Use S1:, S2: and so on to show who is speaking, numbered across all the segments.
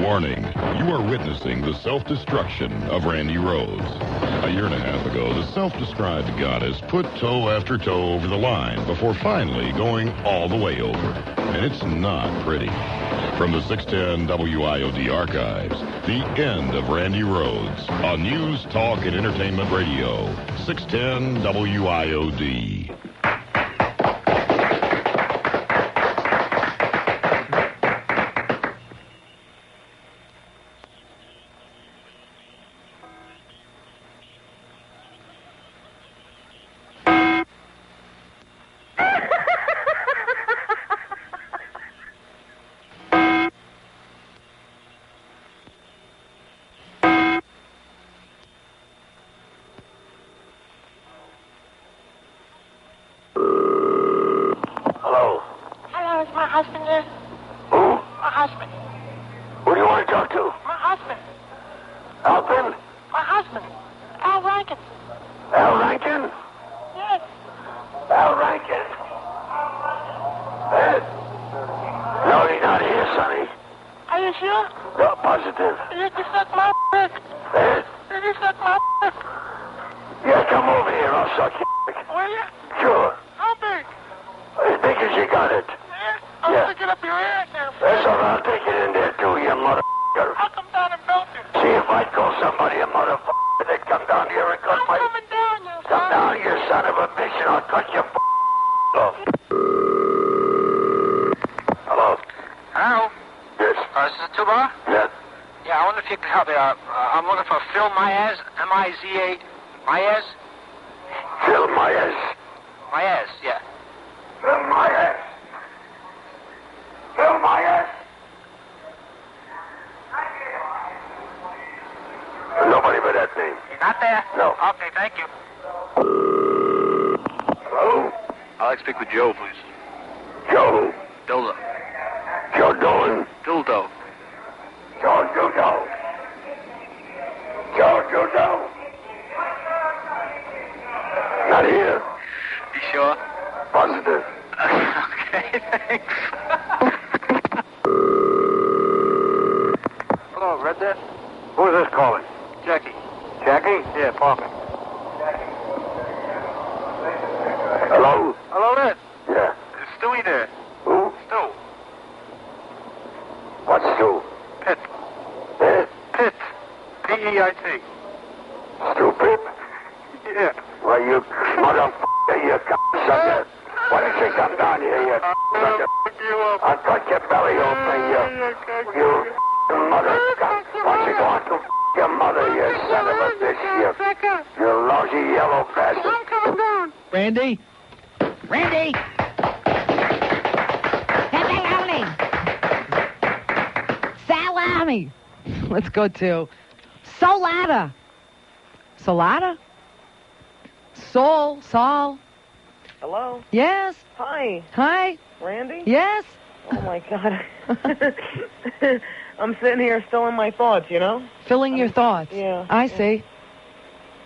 S1: Warning, you are witnessing the self-destruction of Randy Rhodes. A year and a half ago, the self-described goddess put toe after toe over the line before finally going all the way over. And it's not pretty. From the 610 WIOD archives, the end of Randy Rhodes on News, Talk, and Entertainment Radio, 610 WIOD.
S2: My husband there?
S3: Who?
S2: My husband.
S3: Who do you want to talk to?
S2: My husband.
S3: Alvin?
S2: My husband. Al Rankin.
S3: Al Rankin?
S2: Yes.
S3: Al Rankin? No, he's not here, Sonny.
S2: Are you sure?
S3: No, positive.
S2: You just suck my dick. You just suck my dick.
S3: Yeah, come over here. I'll suck your dick.
S2: Will you?
S3: Sure.
S2: How big?
S3: As big as you got it.
S2: I'll
S3: Yeah.
S2: stick it up your ass now.
S3: That's all right. I'll take it in there, too, you motherfucker.
S2: I'll come down and belt you.
S3: See if I'd call somebody a motherfucker. They'd come down here and cut
S2: I'm
S3: my...
S2: coming down, you
S3: Come
S2: son.
S3: down, you son of a bitch, and I'll cut your off. Hello?
S4: Hello?
S3: Yes?
S4: This is the Tuba?
S3: Yes?
S4: Yeah, I wonder if you can help me out. I'm looking for Phil Myers, M-I-Z-A. Myers?
S3: Phil Myers.
S4: Myers, yeah.
S3: Phil Myers. Phil Myers. Nobody but that name.
S4: He's not there?
S3: No.
S4: Okay, thank you.
S3: Hello?
S5: I'd like to speak with Joe, please.
S3: Joe.
S5: Dildo.
S3: Joe Dolan.
S5: Dildo.
S3: Joe Dudo. Joe Dudo. Not here.
S5: You sure?
S3: Positive.
S5: Okay, thanks.
S4: Hello, Red Dead?
S3: Who's this calling?
S4: Jackie.
S3: Jackie?
S4: Yeah, Parker.
S3: Hello?
S4: Hello, Red.
S3: Yeah.
S4: Is Stewie there?
S3: Who?
S4: Stu.
S3: What's Stu?
S4: Pitt.
S3: Eh?
S4: Pitt. P-E-I-T.
S3: Stupid?
S4: Yeah.
S3: Well, you motherfucker, you sucker. Why don't you come down here, you sucker? I'll cut your belly open, you mother. Why don't you go out to your mother, you son of a bitch, you lousy yellow bastard.
S2: I'm coming down.
S6: Randy? Randy! Salami! Let's go to Solata. Solata? Sol.
S7: Hello?
S6: Yes.
S7: Hi.
S6: Hi.
S7: Randy?
S6: Yes.
S7: Oh, my God. I'm sitting here still in my thoughts, you know?
S6: Filling your thoughts.
S7: Yeah.
S6: I see.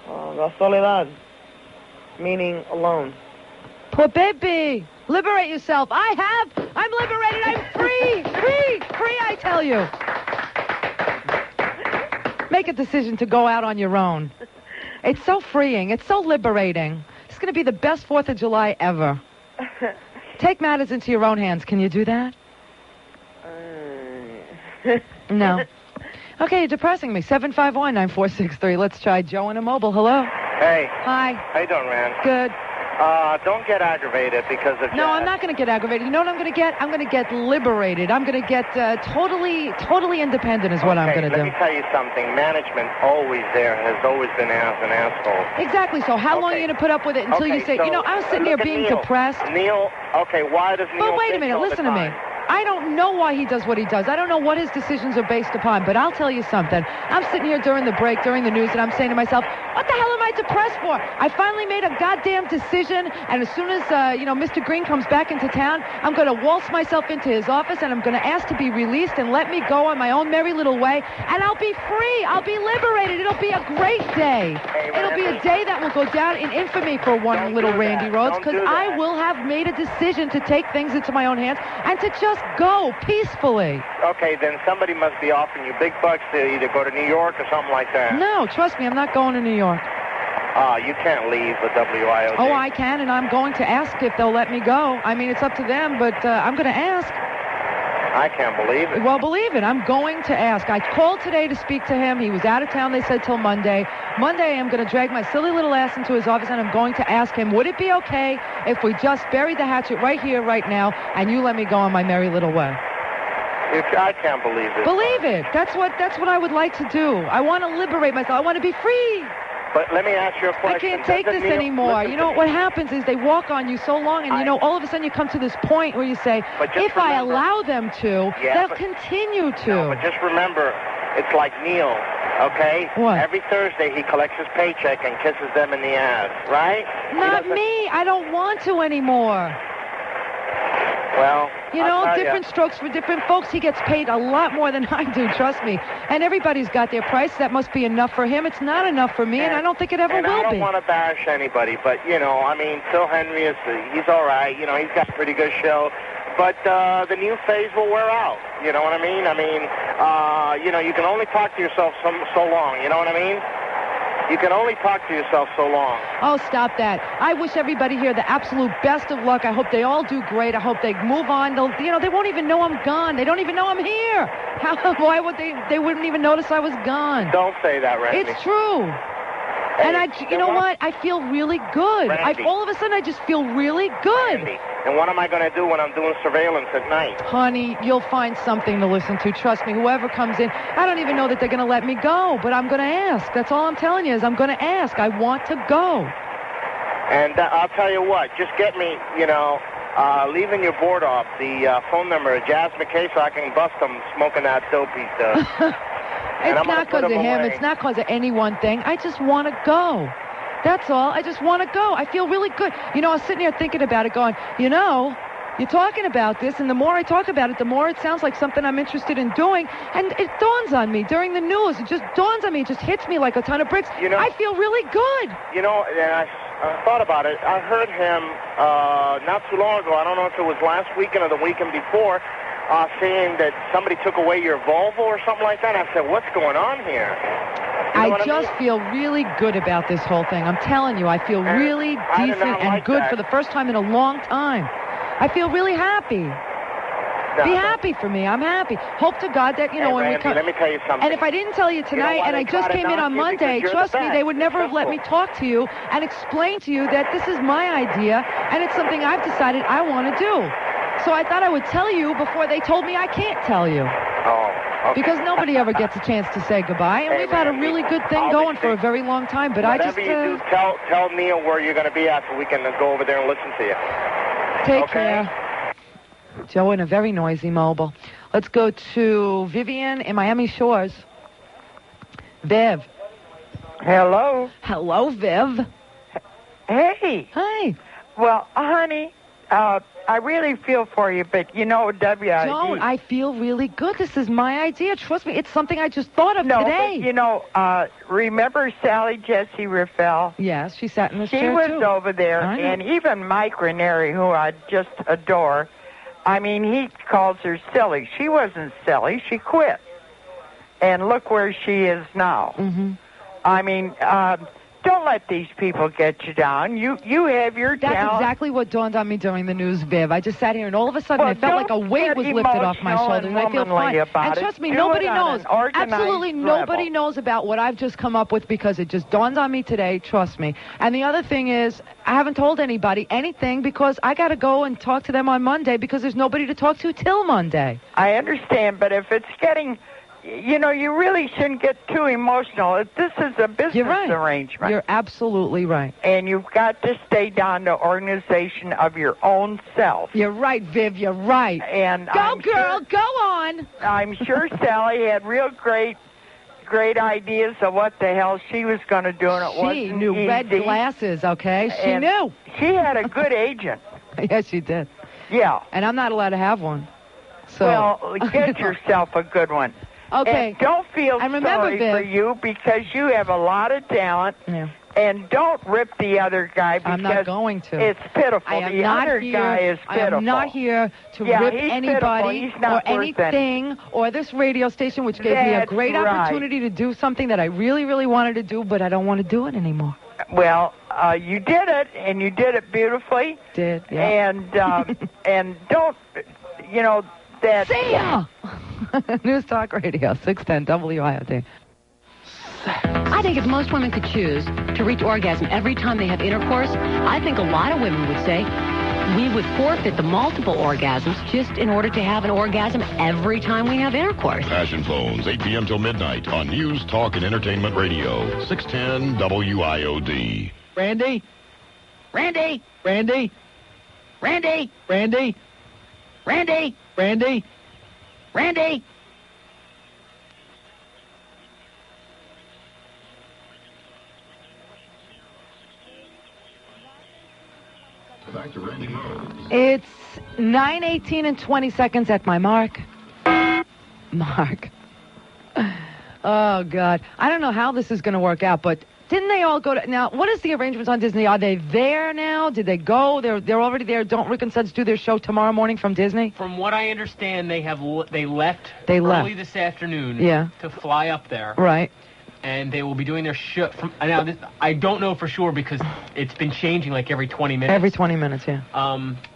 S7: La soledad, meaning alone.
S6: Poor baby. Liberate yourself. I'm liberated. I'm free, I tell you. Make a decision to go out on your own. It's so freeing. It's so liberating. It's going to be the best 4th of July ever. Take matters into your own hands. Can you do that? No. Okay, you're depressing me. 751-9463. Let's try Joe in a mobile. Hello.
S8: Hey.
S6: Hi.
S8: How you doing, man?
S6: Good.
S8: Don't get aggravated because of
S6: No, I'm not going to get aggravated. You know what I'm going to get? I'm going to get liberated. I'm going to get totally independent is what I'm going to do.
S8: Let me tell you something. Management always there has always been an asshole.
S6: Exactly. So how long are you going to put up with it until you say,
S8: so
S6: you know, I was sitting here
S8: look at
S6: being
S8: Neil.
S6: depressed.
S8: Neil, okay, why does Neil
S6: But wait a
S8: bitch
S6: minute.
S8: all the
S6: Listen to me.
S8: time?
S6: I don't know why he does what he does. I don't know what his decisions are based upon, but I'll tell you something. I'm sitting here during the break, during the news, and I'm saying to myself, what the hell am I depressed for? I finally made a goddamn decision, and as soon as, Mr. Green comes back into town, I'm going to waltz myself into his office, and I'm going to ask to be released and let me go on my own merry little way, and I'll be free. I'll be liberated. It'll be a great day.
S8: Hey,
S6: It'll be a day that will go down in infamy for one
S8: Don't
S6: little
S8: do
S6: Randy
S8: that.
S6: Rhodes,
S8: Don't
S6: because
S8: do
S6: I
S8: that.
S6: will have made a decision to take things into my own hands and to just just go peacefully.
S8: Okay, then somebody must be offering you big bucks to either go to New York or something like that.
S6: No, trust me, I'm not going to New York.
S8: You can't leave the WIOD.
S6: Oh, I can, and I'm going to ask if they'll let me go. I mean, it's up to them, but I'm going to ask.
S8: I can't believe it.
S6: Well, believe it. I'm going to ask. I called today to speak to him. He was out of town, they said, till Monday. Monday, I'm going to drag my silly little ass into his office, and I'm going to ask him, would it be okay if we just buried the hatchet right here, right now, and you let me go on my merry little way?
S8: I can't believe it.
S6: Believe it. That's what I would like to do. I want to liberate myself. I want to be free.
S8: But let me ask you a question.
S6: I can't take this anymore. You know, what happens is they walk on you so long, and, you know, all of a sudden you come to this point where you say, if I allow them to, they'll continue to.
S8: No, but just remember, it's like Neil, okay?
S6: What?
S8: Every Thursday he collects his paycheck and kisses them in the ass, right?
S6: Not me. I don't want to anymore.
S8: Well,
S6: you know, different strokes for different folks. He gets paid a lot more than I do, trust me. And everybody's got their price. That must be enough for him. It's not enough for me, and I don't think it ever will be.
S8: I don't want to bash anybody, but, you know, I mean, Phil Henry, he's all right. You know, he's got a pretty good show. But the new phase will wear out. You know what I mean? You know, you can only talk to yourself so long. You know what I mean? You can only talk to yourself so long.
S6: Oh, stop that. I wish everybody here the absolute best of luck. I hope they all do great. I hope they move on. They won't even know I'm gone. They don't even know I'm here. Why would they wouldn't even notice I was gone.
S8: Don't say that, Randy.
S6: It's true.
S8: Hey,
S6: and you know what? I feel really good. All of a sudden, I just feel really good.
S8: Randy, and what am I going to do when I'm doing surveillance at night?
S6: Honey, you'll find something to listen to. Trust me, whoever comes in, I don't even know that they're going to let me go, but I'm going to ask. That's all I'm telling you is I'm going to ask. I want to go.
S8: And I'll tell you what, just get me, leaving your board off, the phone number of Jazz McKay so I can bust them smoking that dope he's
S6: It's not because of him. It's not because of any one thing. I just want to go. That's all. I just want to go. I feel really good. You know, I was sitting here thinking about it going, you know, you're talking about this, and the more I talk about it, the more it sounds like something I'm interested in doing. And it dawns on me during the news. It just dawns on me. It just hits me like a ton of bricks. You know, I feel really good.
S8: You know, and I thought about it. I heard him not too long ago. I don't know if it was last weekend or the weekend before, saying that somebody took away your Volvo or something like that. I said, what's going on here? You know I just
S6: feel really good about this whole thing. I'm telling you, I feel really decent and good for the first time in a long time. I feel really happy. Be happy for me. I'm happy. Hope to God that, when
S8: Randy,
S6: we come...
S8: let me tell you something.
S6: And if I didn't tell you tonight, and I just came in on Monday, trust me, they would never have let me talk to you and explain to you that this is my idea, and it's something I've decided I want to do. So I thought I would tell you before they told me I can't tell you.
S8: Oh, okay.
S6: Because nobody ever gets a chance to say goodbye, and we've had a really good thing going for a very long time. But
S8: whatever you do, tell Neil where you're going to be at so we can go over there and listen to you.
S6: Take care. Joe in a very noisy mobile. Let's go to Vivian in Miami Shores. Viv.
S9: Hello.
S6: Hello, Viv.
S9: Hey.
S6: Hi.
S9: Well, honey, I really feel for you, but WID.
S6: Don't. I feel really good. This is my idea. Trust me, it's something I just thought of today.
S9: But, remember Sally Jesse Raffel?
S6: Yes, she sat in this chair,
S9: She was
S6: too.
S9: over there, and even Mike Ranieri, who I just adore, I mean, he calls her silly. She wasn't silly. She quit. And look where she is now.
S6: Mm-hmm.
S9: I mean, don't let these people get you down. You have your talent.
S6: That's exactly what dawned on me during the news, Viv. I just sat here, and all of a sudden, I felt like a weight was lifted off my shoulders, and I feel fine. And trust me, nobody knows. Absolutely nobody knows about what I've just come up with because it just dawned on me today. Trust me. And the other thing is, I haven't told anybody anything because I got to go and talk to them on Monday because there's nobody to talk to till Monday.
S9: I understand, but if it's getting... you really shouldn't get too emotional. This is a business arrangement.
S6: You're absolutely right.
S9: And you've got to stay down to organization of your own self.
S6: You're right, Viv. You're right.
S9: And
S6: go, girl. Go on.
S9: I'm sure Sally had real great ideas of what the hell she was going to do, and it wasn't
S6: She knew
S9: easy.
S6: red glasses, okay? She knew.
S9: She had a good agent.
S6: Yes, she did.
S9: Yeah.
S6: And I'm not allowed to have one. So.
S9: Well, get yourself a good one.
S6: Okay.
S9: And don't feel
S6: and remember,
S9: sorry
S6: Viv,
S9: for you because you have a lot of talent.
S6: Yeah.
S9: And don't rip the other guy because
S6: I'm not going to.
S9: It's pitiful.
S6: I am
S9: the
S6: not
S9: other
S6: here,
S9: guy is pitiful.
S6: I am not here to
S9: Yeah,
S6: rip
S9: he's
S6: anybody
S9: pitiful. He's not
S6: or
S9: worth
S6: anything or this radio station, which gave me a
S9: That's
S6: great
S9: right.
S6: opportunity to do something that I really, really wanted to do, but I don't want to do it anymore.
S9: Well, you did it, and you did it beautifully.
S6: Did, yeah.
S9: And don't, that...
S6: See ya! News Talk Radio, 610 WIOD.
S10: I think if most women could choose to reach orgasm every time they have intercourse, I think a lot of women would say we would forfeit the multiple orgasms just in order to have an orgasm every time we have intercourse.
S1: Passion Phones, 8 p.m. till midnight on News, Talk, and Entertainment Radio, 610 WIOD.
S11: Randy? Randy? Randy? Randy? Randy? Randy? Randy? Randy?
S1: Back to Randy Rhodes.
S6: It's 9:18 and 20 seconds at my mark. Mark. Oh, God. I don't know how this is going to work out, but didn't they all go to... Now, what is the arrangements on Disney? Are they there now? Did they go? They're already there. Don't Rick and Suds do their show tomorrow morning from Disney?
S11: From what I understand, they left
S6: They
S11: early
S6: left.
S11: this afternoon
S6: Yeah.
S11: to fly up there.
S6: Right.
S11: And they will be doing their show. Now, I don't know for sure because it's been changing like every 20 minutes.
S6: Every 20 minutes, yeah.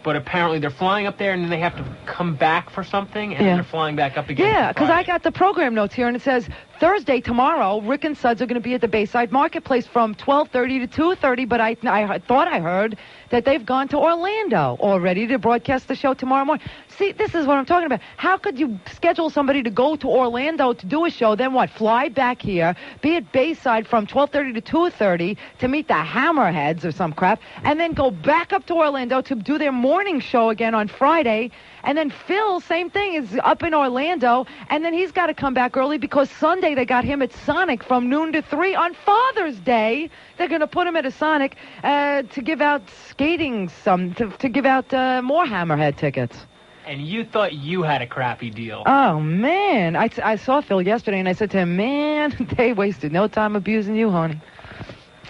S11: But apparently they're flying up there and then they have to come back for something and then they're flying back up again.
S6: Yeah, because I got the program notes here and it says Thursday, tomorrow, Rick and Suds are going to be at the Bayside Marketplace from 12:30 to 2:30, but I thought I heard that they've gone to Orlando already to broadcast the show tomorrow morning. See, this is what I'm talking about. How could you schedule somebody to go to Orlando to do a show, then what, fly back here, be at Bayside from 12:30 to 2:30 to meet the Hammerheads or some crap, and then go back up to Orlando to do their morning show again on Friday, and then Phil, same thing, is up in Orlando, and then he's got to come back early because Sunday they got him at Sonic from noon to 3. On Father's Day, they're going to put him at a Sonic to give out skating, to give out more Hammerhead tickets.
S11: And you thought you had a crappy deal.
S6: Oh, man. I saw Phil yesterday, and I said to him, man, they wasted no time abusing you, honey.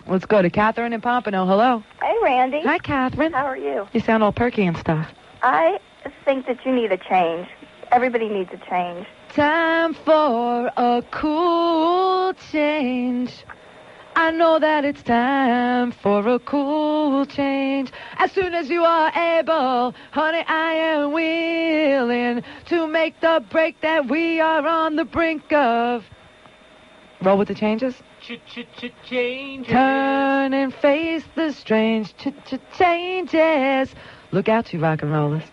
S6: Let's go to Catherine in Pompano. Hello.
S12: Hey, Randy.
S6: Hi, Catherine.
S12: How are you?
S6: You sound all perky and stuff.
S12: I think that you need a change. Everybody needs a change.
S6: Time for a cool change. I know that it's time for a cool change. As soon as you are able, honey, I am willing to make the break that we are on the brink of. Roll with the changes.
S11: Changes.
S6: Turn and face the strange changes. Look out, you rock and rollers.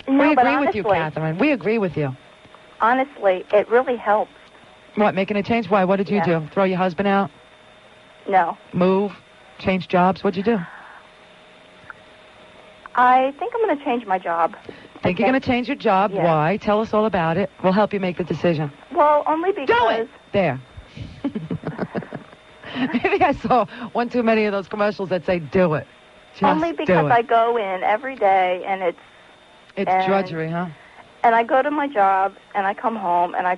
S12: No,
S6: We
S12: but
S6: agree with you,
S12: honestly-
S6: Catherine. We agree with you.
S12: Honestly, it really helps.
S6: What, making a change? Why? What did you
S12: Yeah.
S6: do? Throw your husband out?
S12: No.
S6: Move? Change jobs? What'd you do?
S12: I think I'm going to change my job.
S6: Think you're going to change your job?
S12: Yeah.
S6: Why? Tell us all about it. We'll help you make the decision.
S12: Well, only because...
S6: Do it! There. Maybe I saw one too many of those commercials that say, do it. Just
S12: Only
S6: do
S12: because
S6: it.
S12: I go in every day and
S6: It's
S12: and-
S6: drudgery, huh?
S12: and I go to my job and I come home and I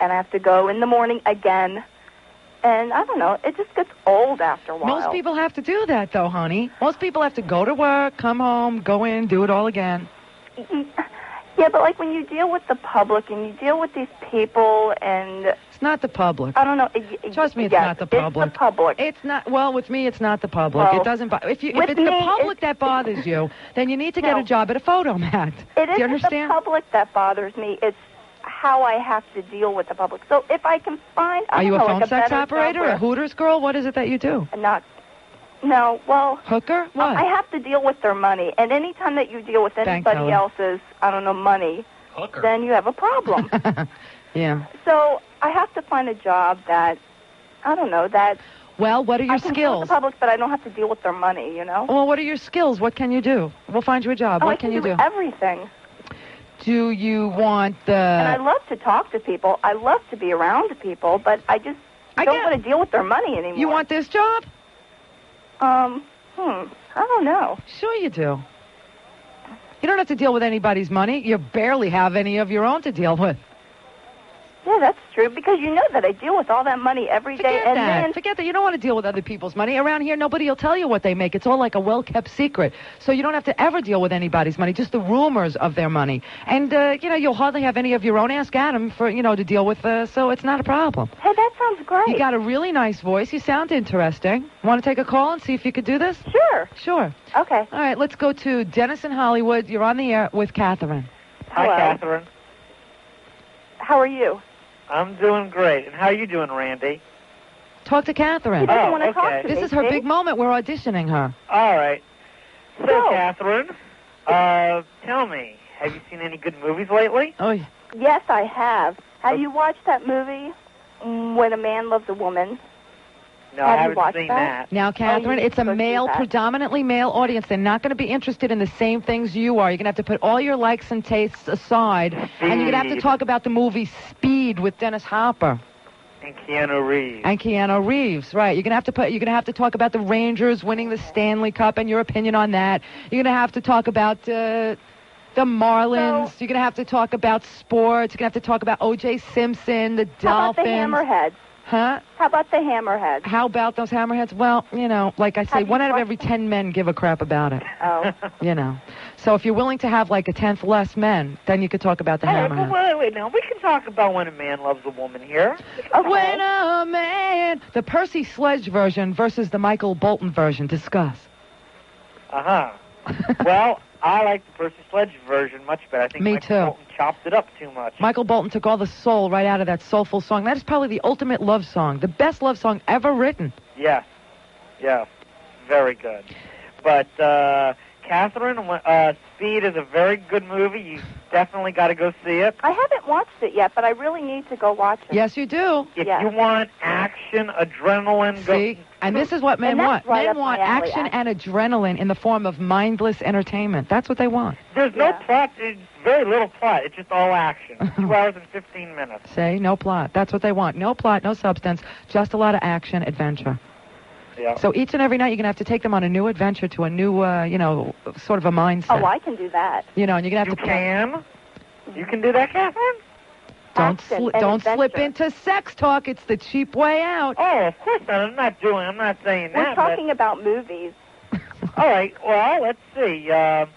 S12: have to go in the morning again. And I don't know, it just gets old after a while.
S6: Most people have to do that, though, honey. Most people have to go to work, come home, go in, do it all again.
S12: Yeah, but like when you deal with the public and you deal with these people and...
S6: It's not the public.
S12: I don't know.
S6: Trust me, it's
S12: yes,
S6: not the public.
S12: It's the public.
S6: It's not. Well, with me, it's not the public.
S12: Well,
S6: it doesn't. If it's
S12: with
S6: the
S12: me,
S6: public that bothers you, then you need to get
S12: No.
S6: a job at a photomat.
S12: It
S6: Do you
S12: isn't
S6: understand?
S12: the public that bothers me. It's how I have to deal with the public. So if I can find... I
S6: Are you a
S12: don't know,
S6: phone
S12: like
S6: sex
S12: better
S6: operator,
S12: job
S6: a Hooters girl? What is it that you do?
S12: No, well...
S6: Hooker? What?
S12: I have to deal with their money. And any time that you deal with
S6: Bank
S12: anybody
S6: teller.
S12: else's, I don't know, money,
S11: Hooker.
S12: then you have a problem.
S6: Yeah.
S12: So I have to find a job that, I don't know, that...
S6: Well, what are your
S12: I can deal with
S6: skills?
S12: the public, but I don't have to deal with their money, you know?
S6: Well, what are your skills? What can you do? We'll find you a job.
S12: Oh,
S6: What
S12: I
S6: can you do?
S12: everything.
S6: Do you want the...
S12: And I love to talk to people. I love to be around people, but I just don't want to deal with their money anymore.
S6: You want this job?
S12: I don't know.
S6: Sure you do. You don't have to deal with anybody's money. You barely have any of your own to deal with.
S12: Yeah, that's true, because you know that I deal with all that money every day.
S6: Forget that. You don't want to deal with other people's money. Around here, nobody will tell you what they make. It's all like a well-kept secret. So you don't have to ever deal with anybody's money, just the rumors of their money. And, you'll hardly have any of your own. Ask Adam for, to deal with, so it's not a problem.
S12: Hey, that sounds great.
S6: You got a really nice voice. You sound interesting. Want to take a call and see if you could do this?
S12: Sure.
S6: Sure.
S12: Okay.
S6: All right, let's go to Dennis in Hollywood. You're on the air with Catherine.
S13: Hi, Catherine.
S12: How are you?
S13: I'm doing great. And how are you doing, Randy?
S6: Talk to Catherine.
S12: She doesn't want to talk to me.
S6: This is her big moment. We're auditioning her.
S13: All right. So,
S12: Go.
S13: Catherine, tell me, have you seen any good movies lately?
S6: Oh, yeah.
S12: Yes, I have. Have you watched that movie, When a Man Loves a Woman?
S13: No, I haven't seen that.
S6: Now, Catherine, it's a predominantly male audience. They're not going to be interested in the same things you are. You're going to have to put all your likes and tastes aside, and you're going to have to talk about the movie Speed with Dennis Hopper.
S13: And Keanu Reeves.
S6: And Keanu Reeves, right. You're going to have to talk about the Rangers winning the Stanley Cup and your opinion on that. You're going to have to talk about the Marlins. You're going to have to talk about sports. You're going to have to talk about O.J. Simpson, the Dolphins.
S12: How about the Hammerheads?
S6: Huh?
S12: How about the Hammerheads?
S6: How about those Hammerheads? Well, like I say, 1 out of every 10 men give a crap about it.
S12: Oh.
S6: So if you're willing to have like a 10th less men, then you could talk about the Hammerheads.
S13: Wait. Now, we can talk about When a Man Loves a Woman here.
S12: Okay.
S6: When a man... The Percy Sledge version versus the Michael Bolton version. Discuss.
S13: Uh-huh. Well, I like the Percy Sledge version much better. I think Michael Bolton chopped it up too much.
S6: Michael Bolton took all the soul right out of that soulful song. That is probably the ultimate love song, the best love song ever written.
S13: Yes. Yeah. Very good. But, Catherine, Speed is a very good movie. You definitely got to go see it.
S12: I haven't watched it yet, but I really need to go watch it.
S6: Yes, you do.
S13: If you want action, adrenaline...
S6: See? And this is what men want.
S12: Right
S6: men want action and adrenaline in the form of mindless entertainment. That's what they want.
S13: There's no plot. It's very little plot. It's just all action. 2 hours and 15 minutes.
S6: Say, no plot. That's what they want. No plot, no substance, just a lot of action, adventure.
S13: Yeah.
S6: So each and every night you're going to have to take them on a new adventure to a new, sort of a mindset.
S12: Oh, I can do that.
S6: And you're going to have
S13: to... You can do that, Catherine?
S6: Don't slip into sex talk. It's the cheap way out.
S13: Oh, of course not. I'm not saying that.
S12: We're talking about movies.
S13: All right. Well, let's see.
S12: How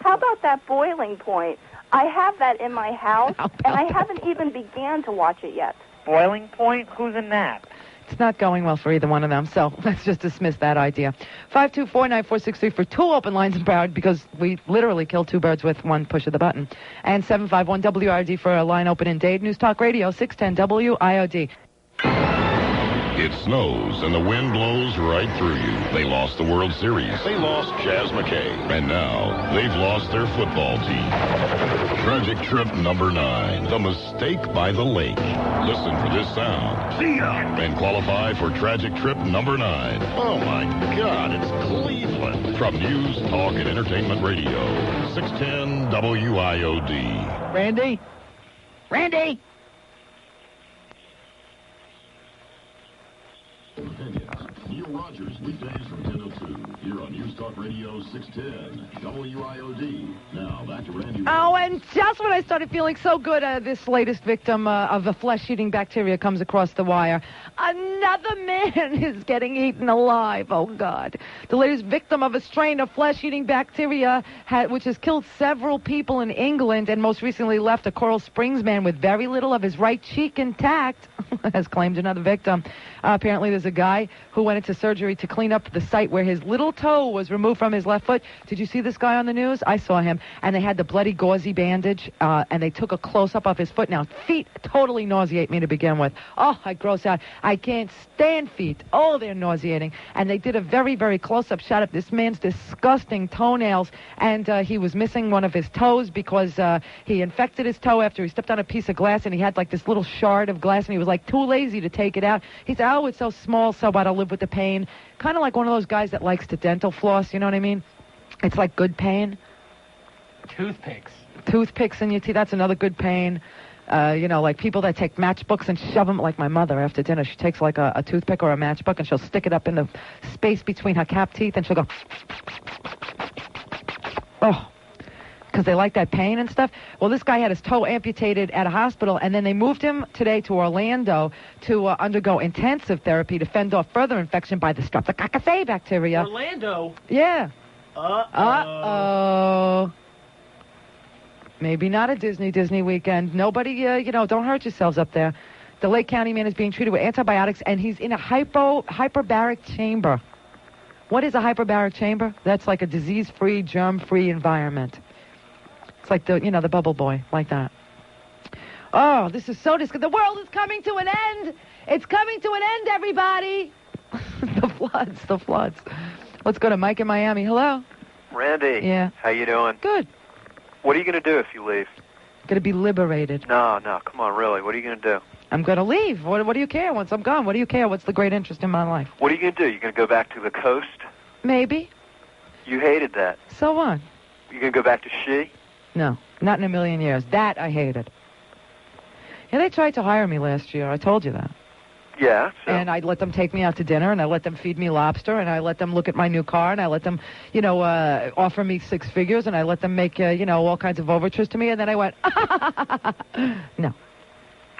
S12: about that Boiling Point? I have that in my house, and I haven't even began to watch it yet.
S13: Boiling Point? Who's in that?
S6: It's not going well for either one of them, so let's just dismiss that idea. 524-9463 for 2 open lines in Broward, because we literally killed 2 birds with 1 push of the button. And 751-WIOD for a line open in Dade. News Talk Radio, 610 WIOD.
S1: It snows and the wind blows right through you. They lost the World Series. They lost Chaz McKay. And now they've lost their football team. Tragic trip number 9. The mistake by the lake. Listen for this sound. See ya! And qualify for tragic trip number 9. Oh my God, it's Cleveland. From News, Talk, and Entertainment Radio. 610 WIOD.
S6: Randy? Randy!
S1: Neil Rogers, weekdays from 10 to 2. Here on News Talk Radio 610 WIOD. Now, back to Randy.
S6: Oh, and just when I started feeling so good, this latest victim of a flesh-eating bacteria comes across the wire. Another man is getting eaten alive. Oh, God. The latest victim of a strain of flesh-eating bacteria, which has killed several people in England and most recently left a Coral Springs man with very little of his right cheek intact, has claimed another victim. Apparently, there's a guy who went into surgery to clean up the site where his little toe was removed from his left foot. Did you see this guy on the news? I saw him. And they had the bloody gauzy bandage, and they took a close-up of his foot. Now, feet totally nauseate me to begin with. Oh, I gross out. I can't stand feet. Oh, they're nauseating. And they did a very, very close-up shot of this man's disgusting toenails, and he was missing one of his toes because he infected his toe after he stepped on a piece of glass, and he had like this little shard of glass, and he was like too lazy to take it out. He said, oh, it's so small, so what, I'll live with the pain. Kind of like one of those guys that likes to dental floss, you know what I mean? It's like good pain. Toothpicks in your teeth, that's another good pain. Like people that take matchbooks and shove them, like my mother after dinner. She takes like a toothpick or a matchbook and she'll stick it up in the space between her cap teeth and she'll go, oh, because they like that pain and stuff. Well, this guy had his toe amputated at a hospital, and then they moved him today to Orlando to undergo intensive therapy to fend off further infection by the Streptococcus bacteria.
S11: Orlando?
S6: Yeah.
S11: Uh-oh.
S6: Maybe not a Disney weekend. Nobody, don't hurt yourselves up there. The Lake County man is being treated with antibiotics, and he's in a hyperbaric chamber. What is a hyperbaric chamber? That's like a disease-free, germ-free environment. It's like the bubble boy, like that. Oh, this is so disgusting. The world is coming to an end. It's coming to an end, everybody. The floods. Let's go to Mike in Miami. Hello.
S14: Randy.
S6: Yeah.
S14: How you doing?
S6: Good.
S14: What are you going to do if you leave?
S6: Going to be liberated.
S14: No, come on, really. What are you going to do?
S6: I'm going to leave. What do you care once I'm gone? What do you care? What's the great interest in my life?
S14: What are you going to do? You going to go back to the coast?
S6: Maybe.
S14: You hated that.
S6: So what?
S14: You going to go back to She?
S6: No, not in a million years. That I hated. Yeah, they tried to hire me last year. I told you that.
S14: Yeah. So.
S6: And I let them take me out to dinner, and I let them feed me lobster, and I let them look at my new car, and I let them, offer me 6 figures, and I let them make, all kinds of overtures to me, and then I went, no.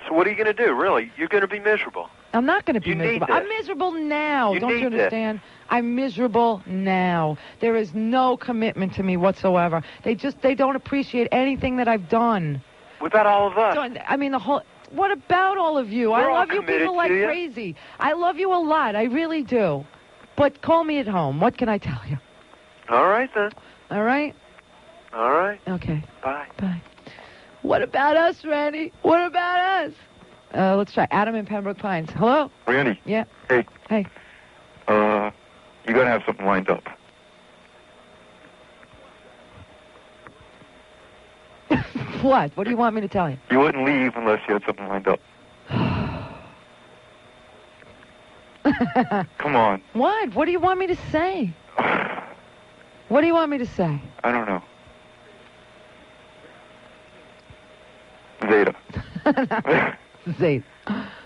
S14: So what are you going to do, really? You're going to be miserable.
S6: I'm not going to be miserable. I'm miserable now. Don't you understand? I'm miserable now. There is no commitment to me whatsoever. They don't appreciate anything that I've done.
S14: What about all of us?
S6: What about all of you? I love you people like
S14: you.
S6: crazy. I love you a lot. I really do. But call me at home. What can I tell you?
S14: All right, then.
S6: All right?
S14: All right.
S6: Okay.
S14: Bye.
S6: Bye. What about us, Randy? What about us? Let's try Adam in Pembroke Pines. Hello?
S15: Randy.
S6: Yeah.
S15: Hey.
S6: Hey.
S15: You got to have something lined up.
S6: What? What do you want me to tell you?
S15: You wouldn't leave unless you had something lined up. Come on.
S6: What? What do you want me to say? What do you want me to say?
S15: I don't know. Zeta.
S6: Zeta.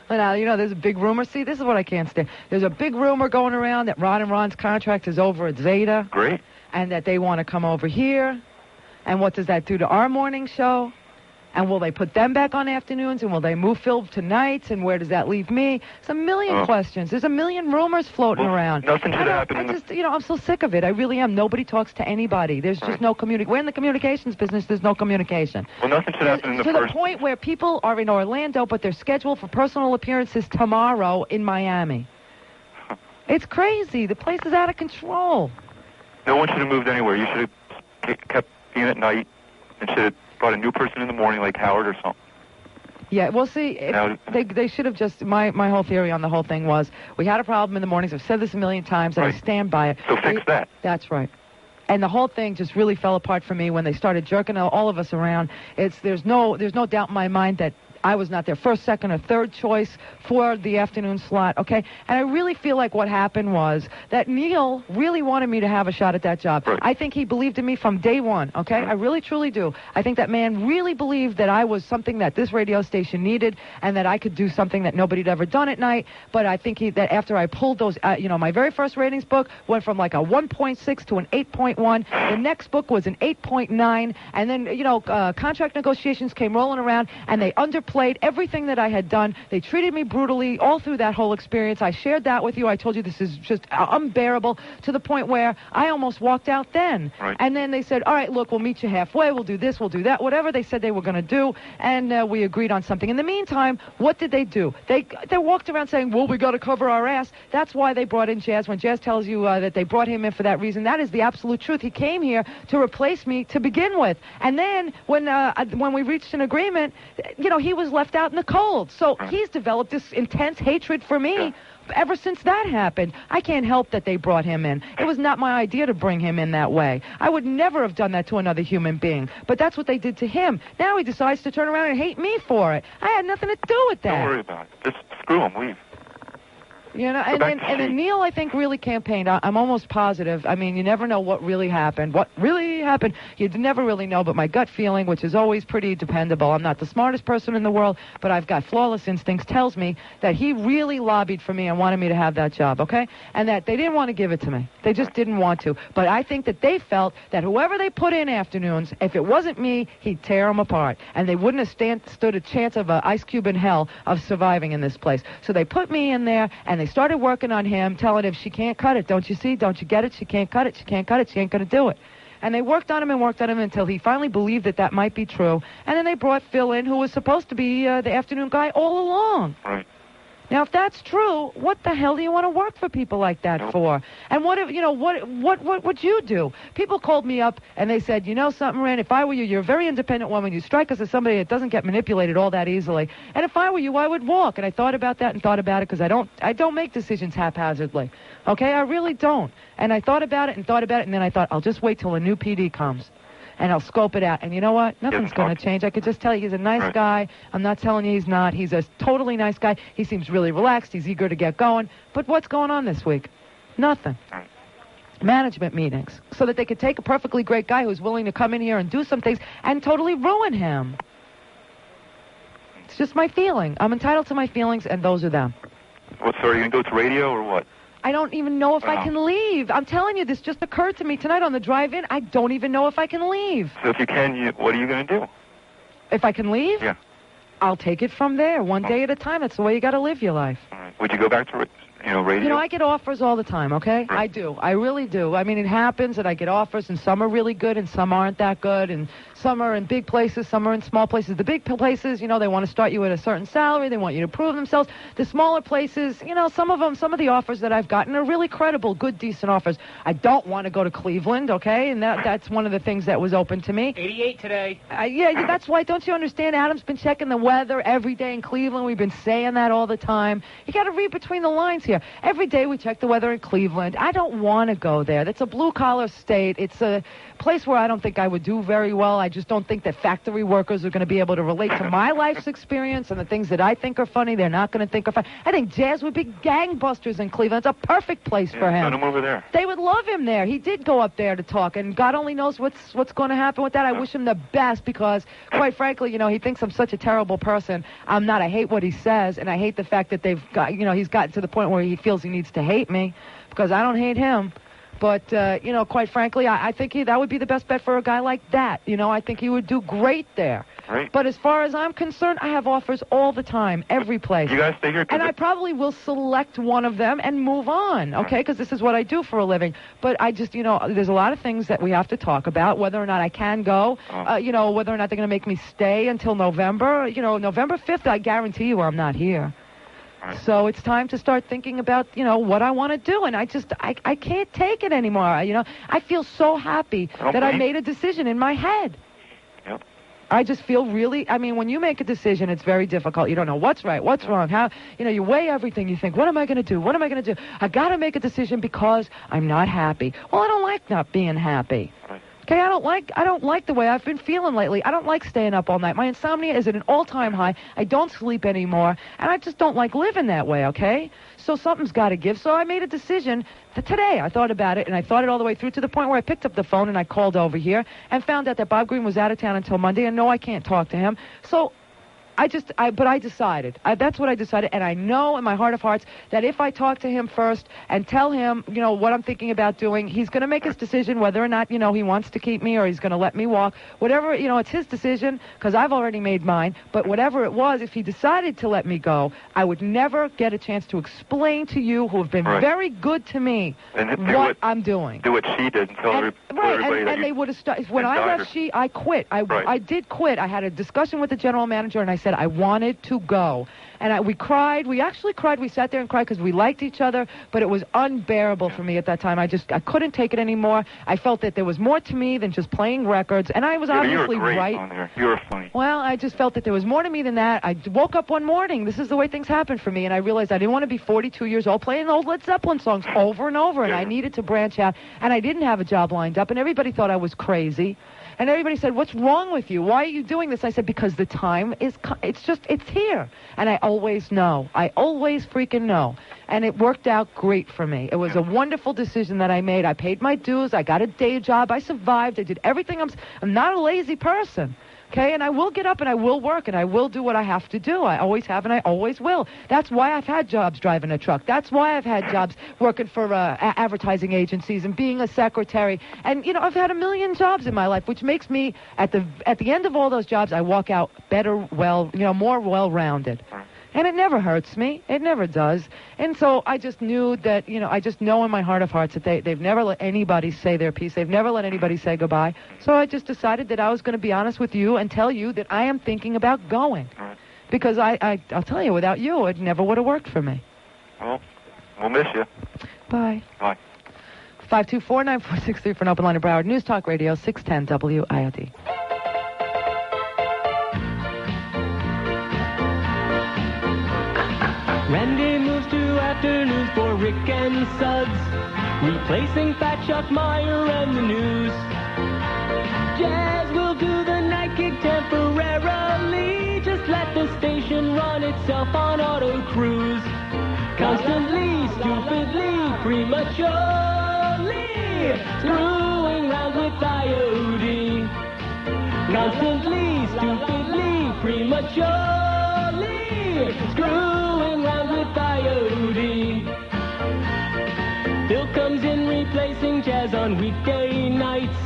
S6: Now, there's a big rumor. See, this is what I can't stand. There's a big rumor going around that Ron and Ron's contract is over at Zeta.
S15: Great.
S6: And that they want to come over here. And what does that do to our morning show? And will they put them back on afternoons? And will they move Phil to nights? And where does that leave me? It's a million questions. There's a million rumors floating around.
S15: Nothing should happen.
S6: I'm so sick of it. I really am. Nobody talks to anybody. There's just no communication. We're in the communications business. There's no communication.
S15: Well, nothing should happen in the
S6: first. To the point where people are in Orlando, but they're scheduled for personal appearances tomorrow in Miami. It's crazy. The place is out of control.
S15: No one should have moved anywhere. You should have kept being at night and should have brought a new person in the morning like Howard or something.
S6: Yeah, well, see, they should have just, my whole theory on the whole thing was, we had a problem in the mornings. I've said this a million times, and I stand by it.
S15: So fix that.
S6: That's right. And the whole thing just really fell apart for me when they started jerking all of us around. There's no doubt in my mind that I was not their first, second, or third choice for the afternoon slot, okay? And I really feel like what happened was that Neil really wanted me to have a shot at that job.
S15: Right.
S6: I think he believed in me from day one, okay? I really, truly do. I think that man really believed that I was something that this radio station needed and that I could do something that nobody had ever done at night. But I think that after I pulled those, my very first ratings book went from like a 1.6 to an 8.1. The next book was an 8.9. And then, contract negotiations came rolling around, and they underplayed everything that I had done. They treated me brutally all through that whole experience. I shared that with you. I told you this is just unbearable to the point where I almost walked out then.
S15: Right.
S6: And then they said, all right, look, we'll meet you halfway. We'll do this. We'll do that. Whatever they said they were going to do. And we agreed on something. In the meantime, what did they do? They walked around saying, well, we got to cover our ass. That's why they brought in Jazz. When Jazz tells you that they brought him in for that reason, that is the absolute truth. He came here to replace me to begin with. And then when we reached an agreement, he was left out in the cold. So he's developed this intense hatred for me ever since that happened. I can't help that they brought him in. It was not my idea to bring him in that way. I would never have done that to another human being. But that's what they did to him. Now he decides to turn around and hate me for it. I had nothing to do with that.
S15: Don't worry about it. Just screw him. Leave.
S6: You know, and then Neil, I think, really campaigned. I'm almost positive. I mean, you never know what really happened. What really happened, you never really know. But my gut feeling, which is always pretty dependable, I'm not the smartest person in the world, but I've got flawless instincts, tells me that he really lobbied for me and wanted me to have that job, okay? And that they didn't want to give it to me. They just didn't want to. But I think that they felt that whoever they put in afternoons, if it wasn't me, he'd tear them apart. And they wouldn't have stood a chance of an ice cube in hell of surviving in this place. So they put me in there, and they started working on him, telling him, she can't cut it. Don't you see? Don't you get it? She can't cut it. She can't cut it. She ain't going to do it. And they worked on him until he finally believed that might be true. And then they brought Phil in, who was supposed to be the afternoon guy all along.
S15: Right.
S6: Now, if that's true, what the hell do you want to work for people like that for? And what if, what would you do? People called me up and they said, you know something, Rand, if I were you, you're a very independent woman. You strike us as somebody that doesn't get manipulated all that easily. And if I were you, I would walk. And I thought about that and thought about it because I don't make decisions haphazardly. Okay, I really don't. And I thought about it and thought about it, and then I thought, I'll just wait till a new PD comes. And I'll scope it out. And you know what? Nothing's going to change. I could just tell you he's a nice guy. I'm not telling you he's not. He's a totally nice guy. He seems really relaxed. He's eager to get going. But what's going on this week? Nothing. Management meetings. So that they could take a perfectly great guy who's willing to come in here and do some things and totally ruin him. It's just my feeling. I'm entitled to my feelings, and those are them.
S15: What, so are you going to go to radio or what?
S6: I don't even know if I can leave. I'm telling you, this just occurred to me tonight on the drive-in. I don't even know if I can leave.
S15: So if you can, what are you going to do?
S6: If I can leave?
S15: Yeah.
S6: I'll take it from there, one day at a time. That's the way you got to live your life.
S15: All right. Would you go back to radio?
S6: You know, I get offers all the time, okay? Right. I do. I really do. I mean, it happens that I get offers, and some are really good, and some aren't that good, and some are in big places, some are in small places. The big places, you know, they want to start you at a certain salary. They want you to prove themselves. The smaller places, you know, some of the offers that I've gotten are really credible, good, decent offers. I don't want to go to Cleveland, okay? And that's one of the things that was open to me.
S11: 88 today.
S6: Yeah, that's why. Don't you understand? Adam's been checking the weather every day in Cleveland. We've been saying that all the time. You got to read between the lines here. Every day we check the weather in Cleveland. I don't want to go there. That's a blue-collar state. It's a place where I don't think I would do very well. I just don't think that factory workers are going to be able to relate to my life's experience and the things that I think are funny. They're not going to think are funny. I think Jazz would be gangbusters in Cleveland. It's a perfect place for him.
S15: Send him over there.
S6: They would love him there. He did go up there to talk, and God only knows what's going to happen with that. I wish him the best because, quite frankly, you know, he thinks I'm such a terrible person. I'm not. I hate what he says, and I hate the fact that he's gotten to the point where he feels he needs to hate me because I don't hate him. But, you know, quite frankly, I think that would be the best bet for a guy like that. You know, I think he would do great there.
S15: Right.
S6: But as far as I'm concerned, I have offers all the time, every place.
S15: You guys stay here.
S6: And I probably will select one of them and move on, okay, because this is what I do for a living. But I just, you know, there's a lot of things that we have to talk about, whether or not I can go, you know, whether or not they're going to make me stay until November. You know, November 5th, I guarantee you I'm not here. So it's time to start thinking about, you know, what I want to do. And I can't take it anymore. You know, I feel so happy that I made a decision in my head.
S15: Yep.
S6: I just feel really, I mean, when you make a decision, it's very difficult. You don't know what's right, what's wrong, how, you know, you weigh everything. You think, what am I going to do? What am I going to do? I got to make a decision because I'm not happy. Well, I don't like not being happy. Okay, I don't like the way I've been feeling lately. I don't like staying up all night. My insomnia is at an all-time high. I don't sleep anymore, and I just don't like living that way, okay? So something's got to give. So I made a decision today. I thought about it, and I thought it all the way through to the point where I picked up the phone and I called over here and found out that Bob Green was out of town until Monday, and no, I can't talk to him. So I decided. That's what I decided, and I know in my heart of hearts that if I talk to him first and tell him, you know, what I'm thinking about doing, he's going to make his decision whether or not, you know, he wants to keep me or he's going to let me walk. Whatever, you know, it's his decision because I've already made mine. But whatever it was, if he decided to let me go, I would never get a chance to explain to you, who have been very good to me, what I'm doing.
S15: Do what she did and tell everybody that
S6: they would have started. When I left I quit. I did quit. I had a discussion with the general manager, and I said I wanted to go. And we cried. We actually cried. We sat there and cried because we liked each other, but it was unbearable for me at that time. I couldn't take it anymore. I felt that there was more to me than just playing records, and I was obviously
S15: you were great
S6: right.
S15: On there. You were funny.
S6: Well, I just felt that there was more to me than that. I woke up one morning. This is the way things happen for me, and I realized I didn't want to be 42 years old playing old Led Zeppelin songs over and over, and I needed to branch out, and I didn't have a job lined up, and everybody thought I was crazy. And everybody said, what's wrong with you? Why are you doing this? I said, because the time it's here. And I always know. I always freaking know. And it worked out great for me. It was a wonderful decision that I made. I paid my dues. I got a day job. I survived. I did everything. I'm not a lazy person. Okay, and I will get up and I will work and I will do what I have to do. I always have and I always will. That's why I've had jobs driving a truck. That's why I've had jobs working for advertising agencies and being a secretary. And, you know, I've had a million jobs in my life, which makes me, at the end of all those jobs, I walk out better, more well-rounded. And it never hurts me. It never does. And so I just knew that, you know, I just know in my heart of hearts that they've never let anybody say their piece. They've never let anybody say goodbye. So I just decided that I was going to be honest with you and tell you that I am thinking about going. Because I'll tell you, without you, it never would have worked for me.
S15: Well, we'll miss you.
S6: Bye.
S15: Bye.
S6: 524-9463 for an open line of Broward News Talk Radio, 610 WIOD.
S16: Randy moves to afternoons for Rick and Suds, replacing Fat Chuck Meyer and the news. Jazz will do the night gig temporarily, just let the station run itself on auto cruise. Constantly, stupidly, prematurely, screwing round with IOD. Constantly, stupidly, prematurely, screwing round with IOD. Bill comes in replacing Jazz on weekday nights.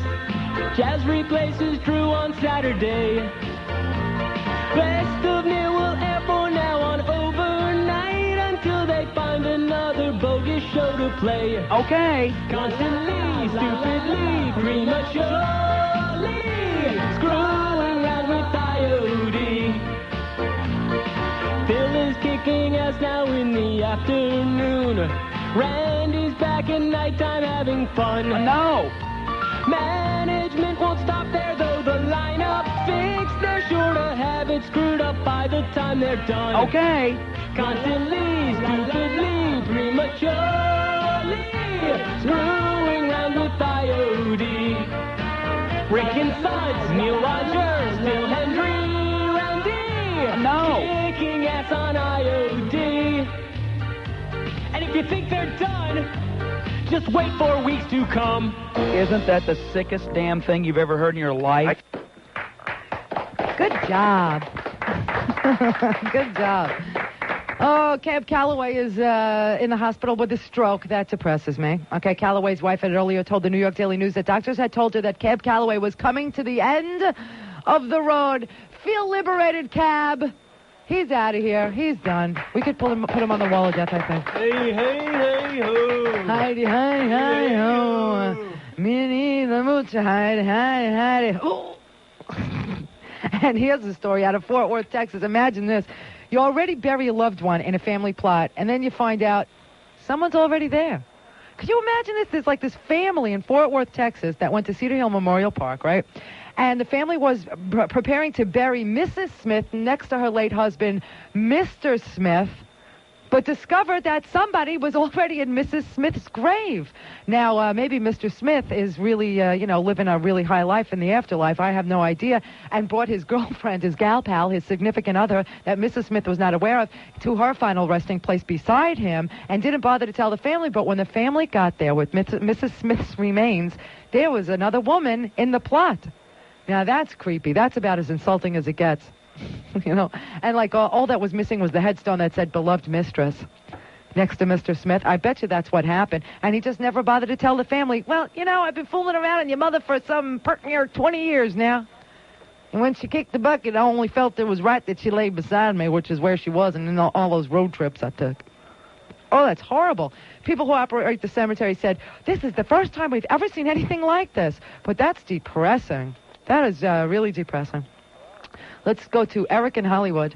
S16: Jazz replaces Drew on Saturday. Best of Neil will air for now on overnight until they find another bogus show to play.
S6: Okay.
S16: Constantly, stupidly, prematurely, screwing round with IOD. Phil is kicking ass now in the afternoon. Randy's back at nighttime having fun.
S6: No!
S16: Management won't stop there, though the lineup fixed. They're sure to have it screwed up by the time they're done.
S6: Okay.
S16: Constantly, stupidly, prematurely, screwing round with IOD. Rick and Suds, Neil Rogers, Phil Hendry, Randy.
S6: No.
S16: Kicking ass on IOD. And if you think they're done, just wait for weeks to come.
S17: Isn't that the sickest damn thing you've ever heard in your life?
S6: Good job. Good job. Oh, Cab Calloway is in the hospital with a stroke. That depresses me. Okay, Calloway's wife had earlier told the New York Daily News that doctors had told her that Cab Calloway was coming to the end of the road. Feel liberated, Cab. He's out of here. He's done. We could put him on the wall of death, I think.
S16: Hey, hey, hey, ho.
S6: Heidi, hi, hi, ho. Minnie the mooch, Heidi, hi, Heidi, ho. And here's a story out of Fort Worth, Texas. Imagine this. You already bury a loved one in a family plot, and then you find out someone's already there. Could you imagine this? There's like this family in Fort Worth, Texas, that went to Cedar Hill Memorial Park, right? And the family was preparing to bury Mrs. Smith next to her late husband, Mr. Smith, but discovered that somebody was already in Mrs. Smith's grave. Now, maybe Mr. Smith is really, living a really high life in the afterlife. I have no idea. And brought his girlfriend, his gal pal, his significant other, that Mrs. Smith was not aware of, to her final resting place beside him, and didn't bother to tell the family. But when the family got there with Mrs. Smith's remains, there was another woman in the plot. Now, that's creepy. That's about as insulting as it gets. And like all that was missing was the headstone that said beloved mistress next to Mr. Smith. I bet you that's what happened. And he just never bothered to tell the family, well, I've been fooling around on your mother for some pert near 20 years now. And when she kicked the bucket, I only felt it was right that she lay beside me, which is where she was, and in all those road trips I took. Oh, that's horrible. People who operate the cemetery said, this is the first time we've ever seen anything like this. But that's depressing. That is really depressing. Let's go to Eric in Hollywood.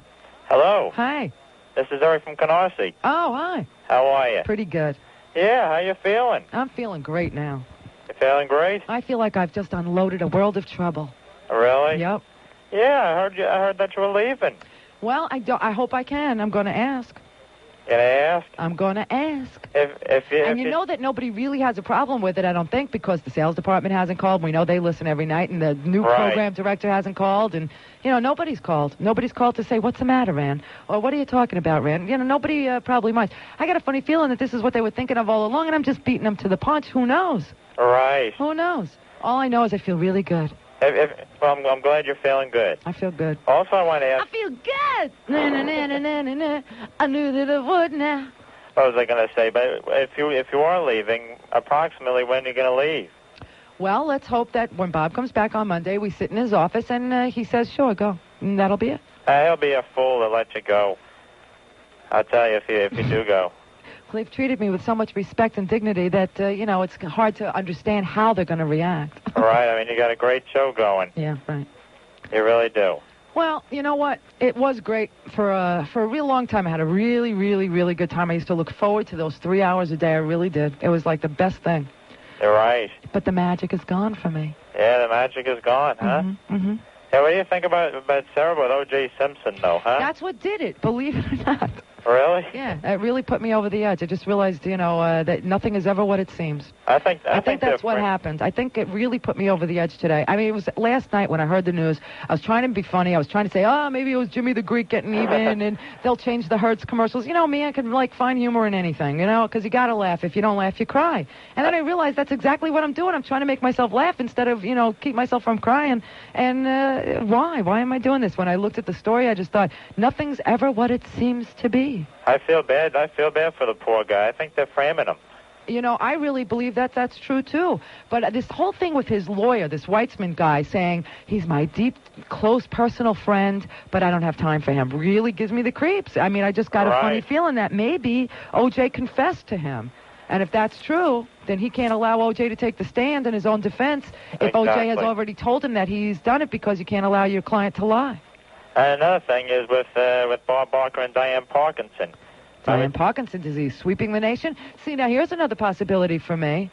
S18: Hello.
S6: Hi.
S18: This is Eric from Canarsie.
S6: Oh, hi.
S18: How are you?
S6: Pretty good.
S18: Yeah, how you feeling?
S6: I'm feeling great now.
S18: You feeling great?
S6: I feel like I've just unloaded a world of trouble.
S18: Really?
S6: Yep.
S18: Yeah, I heard that you were leaving.
S6: Well, I hope I can. I'm going to ask.
S18: You gonna ask?
S6: I'm going to ask.
S18: If
S6: You know that nobody really has a problem with it, I don't think, because the sales department hasn't called. We know they listen every night, and the new program director hasn't called, and, nobody's called. Nobody's called to say, what's the matter, Rand? Or what are you talking about, Rand? Nobody probably minds. I got a funny feeling that this is what they were thinking of all along, and I'm just beating them to the punch. Who knows?
S18: Right.
S6: Who knows? All I know is I feel really good.
S18: Well, I'm glad you're feeling good.
S6: I feel good.
S18: Also, I want to ask...
S6: I feel good! Na-na-na-na-na-na-na. I knew that I would now.
S18: What was I going to say? But if you are leaving, approximately when are you going to leave?
S6: Well, let's hope that when Bob comes back on Monday, we sit in his office and he says, sure, go. And that'll be it.
S18: He'll be a fool to let you go. I'll tell you if you do go.
S6: Well, they've treated me with so much respect and dignity that, it's hard to understand how they're going to react.
S18: Right. I mean, you got a great show going.
S6: Yeah, right.
S18: You really do.
S6: Well, you know what? It was great for a real long time. I had a really, really, really good time. I used to look forward to those 3 hours a day. I really did. It was like the best thing.
S18: You're right.
S6: But the magic is gone for me.
S18: Yeah, the magic is gone, huh?
S6: Mm-hmm.
S18: Yeah, what do you think about Sarah with O.J. Simpson, though, huh?
S6: That's what did it, believe it or not.
S18: Really?
S6: Yeah, it really put me over the edge. I just realized, that nothing is ever what it seems.
S18: I think
S6: that's what happened. I think it really put me over the edge today. I mean, it was last night when I heard the news. I was trying to be funny. I was trying to say, maybe it was Jimmy the Greek getting even, and they'll change the Hertz commercials. Me, I can find humor in anything, because you got to laugh. If you don't laugh, you cry. And then I realized that's exactly what I'm doing. I'm trying to make myself laugh instead of, keep myself from crying. And why? Why am I doing this? When I looked at the story, I just thought, nothing's ever what it seems to be.
S18: I feel bad. I feel bad for the poor guy. I think they're framing him.
S6: I really believe that that's true, too. But this whole thing with his lawyer, this Weitzman guy, saying he's my deep, close personal friend, but I don't have time for him, really gives me the creeps. I mean, I just got a funny feeling that maybe O.J. confessed to him. And if that's true, then he can't allow O.J. to take the stand in his own defense if O.J. has already told him that he's done it because you can't allow your client to lie.
S18: And another thing is with Bob Barker and Diane Parkinson.
S6: Diane Parkinson disease sweeping the nation. See, now here's another possibility for me.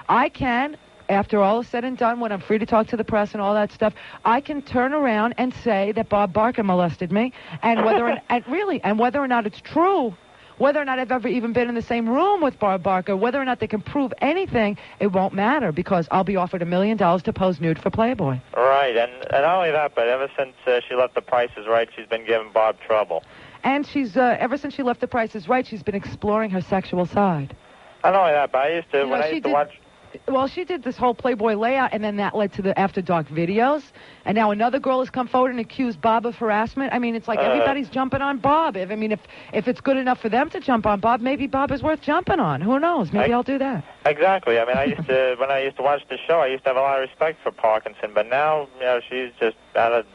S6: I can, after all is said and done, when I'm free to talk to the press and all that stuff, I can turn around and say that Bob Barker molested me, and whether or not it's true, whether or not I've ever even been in the same room with Bob Barker, whether or not they can prove anything, it won't matter because I'll be offered $1 million to pose nude for Playboy.
S18: Right, and not only that, but ever since she left The Price is Right, she's been giving Bob trouble.
S6: And she's, ever since she left The Price is Right, she's been exploring her sexual side.
S18: Not only that, but I used to watch...
S6: Well, she did this whole Playboy layout, and then that led to the After Dark videos. And now another girl has come forward and accused Bob of harassment. I mean, it's like everybody's jumping on Bob. If it's good enough for them to jump on Bob, maybe Bob is worth jumping on. Who knows? Maybe I'll do that.
S18: Exactly. I mean, when I used to watch the show, I used to have a lot of respect for Parkinson, but now, she's just out of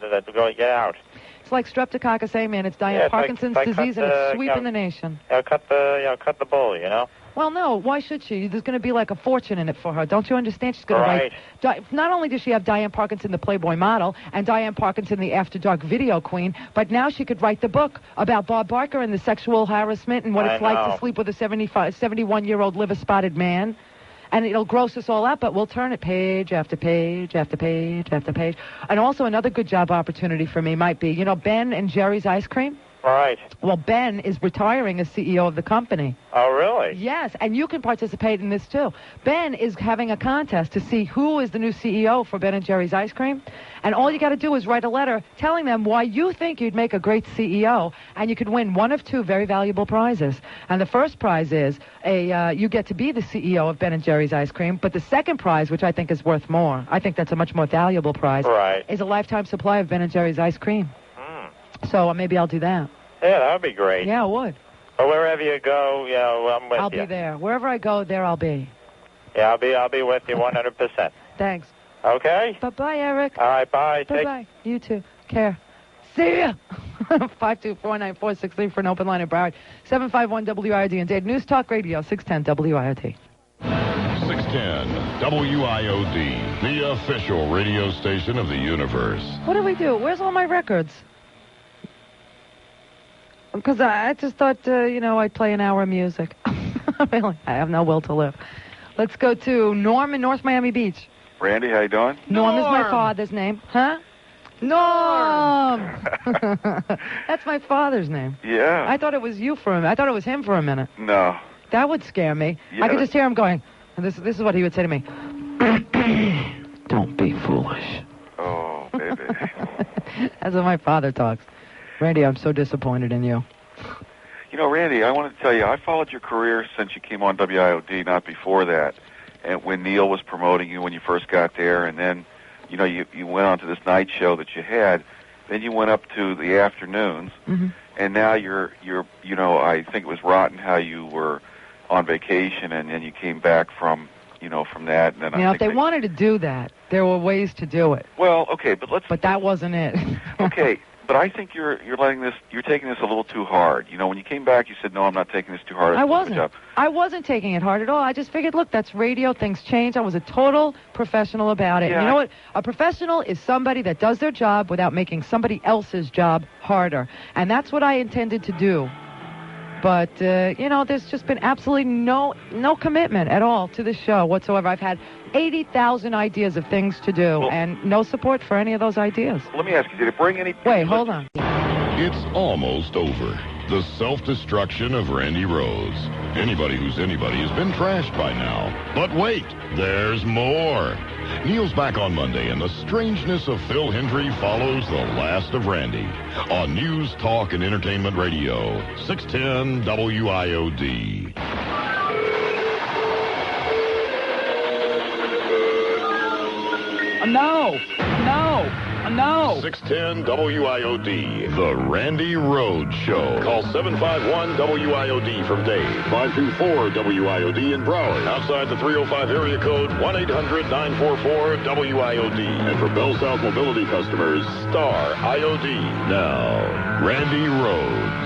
S18: get out.
S6: It's like streptococcus A, man. It's Diane Parkinson's disease, and it's sweeping the nation.
S18: Cut the bull,
S6: Well, no. Why should she? There's going to be like a fortune in it for her. Don't you understand? She's going to write. Not only does she have Diane Parkinson, the Playboy model, and Diane Parkinson, the After Dark video queen, but now she could write the book about Bob Barker and the sexual harassment and what it's like to sleep with a 71-year-old liver-spotted man. And it'll gross us all out, but we'll turn it page after page after page after page. And also another good job opportunity for me might be, Ben and Jerry's Ice Cream?
S18: Right.
S6: Well, Ben is retiring as CEO of the company.
S18: Oh, really?
S6: Yes, and you can participate in this, too. Ben is having a contest to see who is the new CEO for Ben & Jerry's Ice Cream. And all you got to do is write a letter telling them why you think you'd make a great CEO, and you could win one of two very valuable prizes. And the first prize is you get to be the CEO of Ben & Jerry's Ice Cream, but the second prize, which I think is worth more, I think that's a much more valuable prize, is a lifetime supply of Ben & Jerry's Ice Cream. So maybe I'll do that.
S18: Yeah, that would be great.
S6: Yeah, it would.
S18: Or wherever you go, I'm with you.
S6: I'll be there. Wherever I go, there I'll be.
S18: Yeah, I'll be with you 100%.
S6: Thanks.
S18: Okay.
S6: Bye-bye, Eric.
S18: All right, bye.
S6: Bye-bye. You too. Care. See ya. 5249463 for an open line at Broward. 751-WIRD and Dade. News Talk Radio, 610 WIRD.
S1: 610 WIOD, the official radio station of the universe.
S6: What do we do? Where's all my records? Because I just thought, I'd play an hour of music. Really, I have no will to live. Let's go to Norm in North Miami Beach.
S19: Randy, how you doing?
S6: Norm is my father's name. Huh? Norm! That's my father's name.
S14: Yeah.
S6: I thought it was you for a minute. I thought it was him for a minute.
S14: No.
S6: That would scare me.
S14: Yeah.
S6: I could just hear him going, and this is what he would say to me. Don't be foolish.
S14: Oh, baby.
S6: That's how my father talks. Randy, I'm so disappointed in you.
S14: You know, Randy, I wanted to tell you, I followed your career since you came on WIOD, not before that. And when Neil was promoting you when you first got there, and then, you know, you went on to this night show that you had. Then you went up to the afternoons, and now you're, you know, I think it was rotten how you were on vacation, and then you came back from, you know, from that. And then
S6: If they wanted to do that, there were ways to do it.
S14: Well, okay, but
S6: that wasn't it.
S14: Okay, but I think you're taking this a little too hard. You know, when you came back, you said, no, I'm not taking this too hard.
S6: I wasn't taking it hard at all. I just figured, look, that's radio. Things change. I was a total professional about it.
S14: Yeah.
S6: You know what? A professional is somebody that does their job without making somebody else's job harder. And that's what I intended to do. But, you know, there's just been absolutely no commitment at all to the show whatsoever. I've had 80,000 ideas of things to do, and no support for any of those ideas.
S14: Let me ask you, did it bring any...
S6: Wait, hold on.
S1: It's almost over. The self-destruction of Randy Rhodes. Anybody who's anybody has been trashed by now. But wait, there's more. Neil's back on Monday, and the strangeness of Phil Hendry follows the last of Randy on News, Talk, and Entertainment Radio, 610 WIOD.
S17: No.
S1: 610 WIOD, The Randy Rhodes Show. Call 751-WIOD from Dade. 524-WIOD in Broward. Outside the 305 area code, 1-800-944-WIOD. And for Bell South Mobility customers, Star IOD. Now, Randy Rhodes.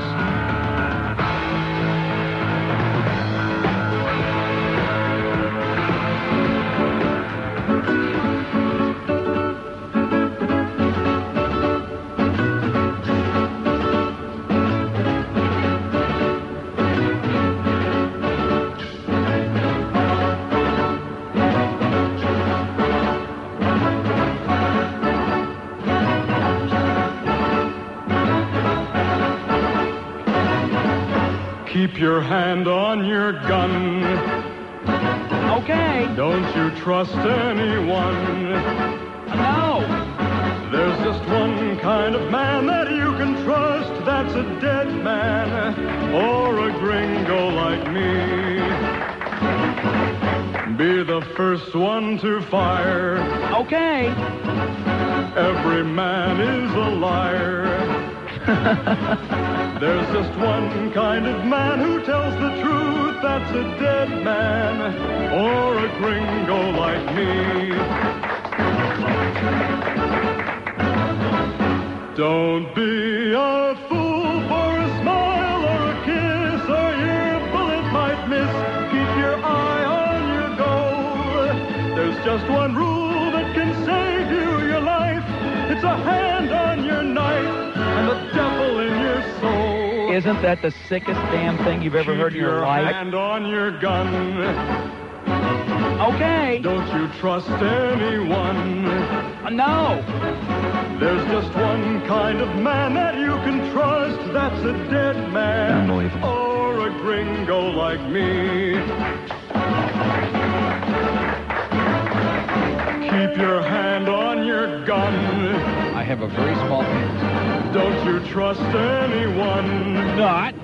S19: Keep your hand on your gun.
S17: Okay.
S19: Don't you trust anyone.
S17: No.
S19: There's just one kind of man that you can trust. That's a dead man or a gringo like me. Be the first one to fire.
S17: Okay.
S19: Every man is a liar. There's just one kind of man who tells the truth. That's a dead man or a gringo like me. Don't be a fool for a smile or a kiss, or your bullet might miss. Keep your eye on your goal. There's just one rule that can save you your life. It's a hand on your knife and the devil in your soul.
S17: Isn't that the sickest damn thing you've ever heard in your life?
S19: Keep your hand on your gun.
S17: Okay.
S19: Don't you trust anyone.
S17: No.
S19: There's just one kind of man that you can trust. That's a dead man.
S17: Unbelievable.
S19: Or a gringo like me. Keep your hand on your gun.
S17: I have a very small penis.
S19: Don't you trust anyone.
S17: Not.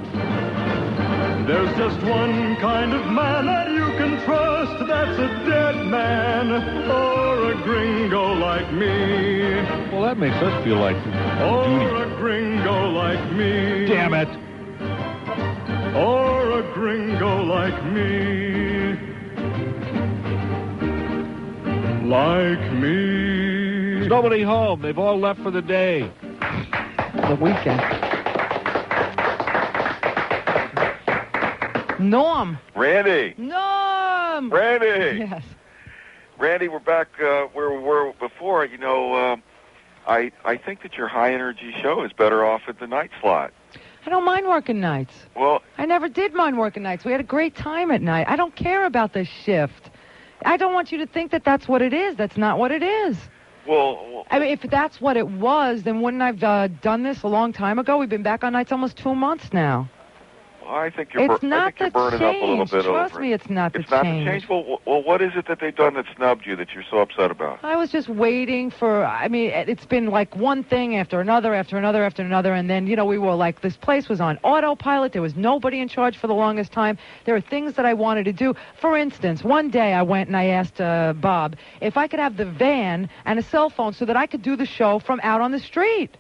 S19: There's just one kind of man that you can trust. That's a dead man or a gringo like me.
S15: Well, that makes us feel like
S19: Or a gringo like me.
S15: Damn it.
S19: Or a gringo like me. Like me.
S15: There's nobody home. They've all left for the day.
S6: The weekend. Norm.
S14: Randy.
S6: Norm.
S14: Randy.
S6: Yes.
S14: Randy, we're back where we were before. You know, I think that your high-energy show is better off at the night slot.
S6: I don't mind working nights.
S14: Well,
S6: I never did mind working nights. We had a great time at night. I don't care about the shift. I don't want you to think that that's what it is. That's not what it is.
S14: Well,
S6: I mean, if that's what it was, then wouldn't I have done this a long time ago? We've been back on nights almost 2 months now.
S14: I think you're,
S6: It's
S14: I
S6: not
S14: think you're
S6: the
S14: burning up a little
S6: change.
S14: bit
S6: Trust
S14: over
S6: me,
S14: it.
S6: it's not the
S14: It's not
S6: change.
S14: the change. Well, what is it that they've done that snubbed you that you're so upset about?
S6: I was just waiting for, I mean, it's been like one thing after another, after another, after another, and then, we were like, this place was on autopilot. There was nobody in charge for the longest time. There were things that I wanted to do. For instance, one day I went and I asked Bob if I could have the van and a cell phone so that I could do the show from out on the street.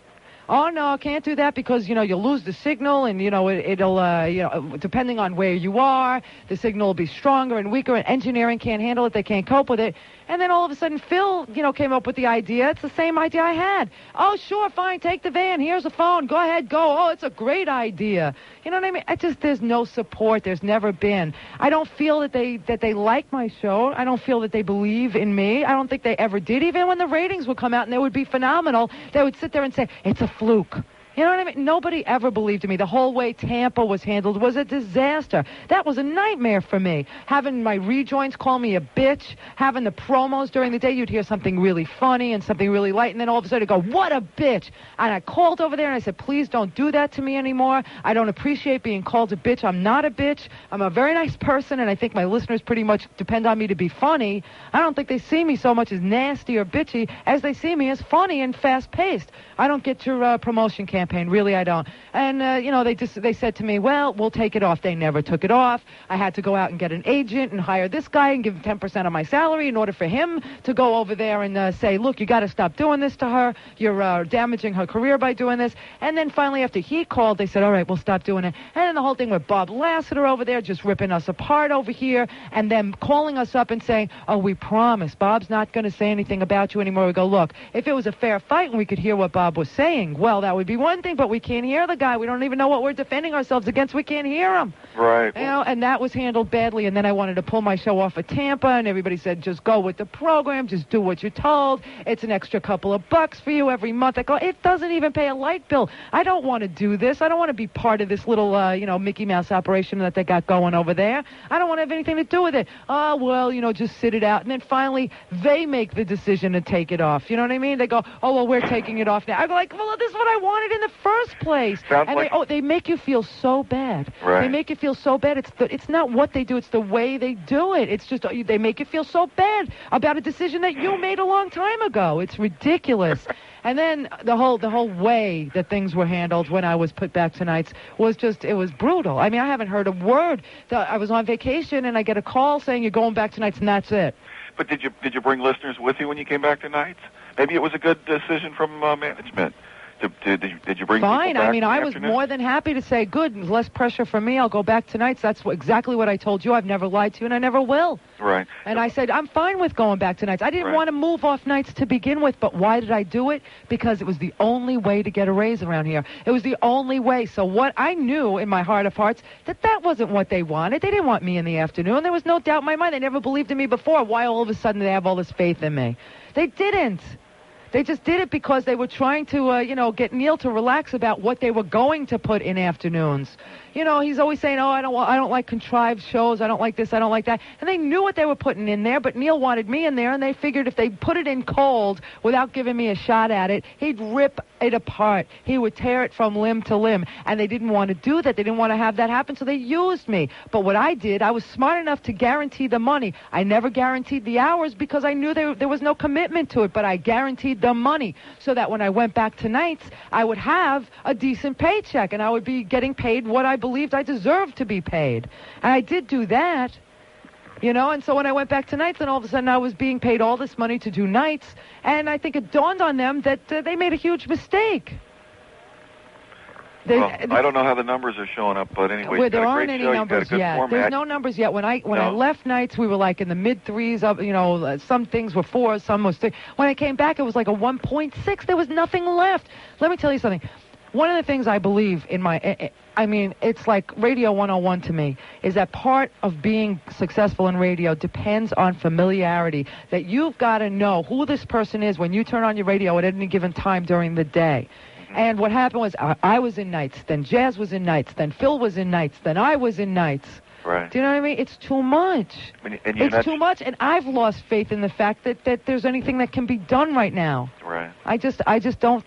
S6: Oh, no, can't do that because, you'll lose the signal and, it'll, depending on where you are, the signal will be stronger and weaker and engineering can't handle it. They can't cope with it. And then all of a sudden Phil, came up with the idea. It's the same idea I had. Oh, sure, fine, take the van. Here's a phone. Go ahead, go. Oh, it's a great idea. You know what I mean? There's no support. There's never been. I don't feel that they like my show. I don't feel that they believe in me. I don't think they ever did. Even when the ratings would come out and they would be phenomenal, they would sit there and say, it's a fluke. You know what I mean? Nobody ever believed in me. The whole way Tampa was handled was a disaster. That was a nightmare for me. Having my rejoins call me a bitch, having the promos during the day, you'd hear something really funny and something really light, and then all of a sudden go, what a bitch. And I called over there and I said, please don't do that to me anymore. I don't appreciate being called a bitch. I'm not a bitch. I'm a very nice person, and I think my listeners pretty much depend on me to be funny. I don't think they see me so much as nasty or bitchy as they see me as funny and fast-paced. I don't get your promotion campaign. Really, I don't. And, they said to me, well, we'll take it off. They never took it off. I had to go out and get an agent and hire this guy and give him 10% of my salary in order for him to go over there and say, look, you got to stop doing this to her. You're damaging her career by doing this. And then finally, after he called, they said, all right, we'll stop doing it. And then the whole thing with Bob Lassiter over there just ripping us apart over here and them calling us up and saying, oh, we promise Bob's not going to say anything about you anymore. We go, look, if it was a fair fight and we could hear what Bob was saying, well, that would be one thing, but we can't hear the guy. We don't even know what we're defending ourselves against. We can't hear him.
S14: Right.
S6: And that was handled badly. And then I wanted to pull my show off of Tampa, and everybody said, just go with the program. Just do what you're told. It's an extra couple of bucks for you every month. I go, it doesn't even pay a light bill. I don't want to do this. I don't want to be part of this little, Mickey Mouse operation that they got going over there. I don't want to have anything to do with it. Oh, well, just sit it out. And then finally, they make the decision to take it off. You know what I mean? They go, oh, well, we're taking it off now. I go like, well, this is what I wanted in the first place. They make you feel so bad.
S14: Right.
S6: They make you feel so bad. It's not what they do. It's the way they do it. It's just they make you feel so bad about a decision that you made a long time ago. It's ridiculous. And then the whole way that things were handled when I was put back to nights was it was brutal. I mean, I haven't heard a word. I was on vacation and I get a call saying you're going back to nights and that's it.
S14: But did you bring listeners with you when you came back to nights? Maybe it was a good decision from management. Did you bring
S6: Fine.
S14: people back
S6: I mean,
S14: in the
S6: I was
S14: afternoon?
S6: more than happy to say, good, less pressure for me. I'll go back tonight. That's exactly what I told you. I've never lied to you, and I never will.
S14: Right.
S6: And I said, I'm fine with going back to nights. I didn't want to move off nights to begin with, but why did I do it? Because it was the only way to get a raise around here. It was the only way. So what I knew in my heart of hearts, that wasn't what they wanted. They didn't want me in the afternoon. There was no doubt in my mind. They never believed in me before. Why all of a sudden they have all this faith in me? They didn't. They just did it because they were trying to, get Neil to relax about what they were going to put in afternoons. He's always saying, oh, I don't like contrived shows. I don't like this. I don't like that. And they knew what they were putting in there, but Neil wanted me in there, and they figured if they put it in cold without giving me a shot at it, he'd rip it apart. He would tear it from limb to limb, and they didn't want to do that. They didn't want to have that happen, so they used me. But what I did, I was smart enough to guarantee the money. I never guaranteed the hours because I knew there was no commitment to it, but I guaranteed the money so that when I went back to nights, I would have a decent paycheck, and I would be getting paid what I believed I deserved to be paid. And I did do that, and so when I went back to nights, then all of a sudden I was being paid all this money to do nights, and I think it dawned on them that they made a huge mistake.
S14: I don't know how the numbers are showing up, but anyway,
S6: well, there aren't any numbers yet. There's no numbers yet. When I left nights, we were like in the mid threes. Up, some things were 4, some was 3. When I came back, it was like a 1.6. There was nothing left. Let me tell you something. One of the things I believe in it's like Radio 101 to me, is that part of being successful in radio depends on familiarity, that you've got to know who this person is when you turn on your radio at any given time during the day. And what happened was I was in nights, then Jazz was in nights, then Phil was in nights, then I was in nights.
S14: Right.
S6: Do you know what I mean? It's too much.
S14: And you're
S6: It's too much, and I've lost faith in the fact that there's anything that can be done right now.
S14: Right.
S6: I just don't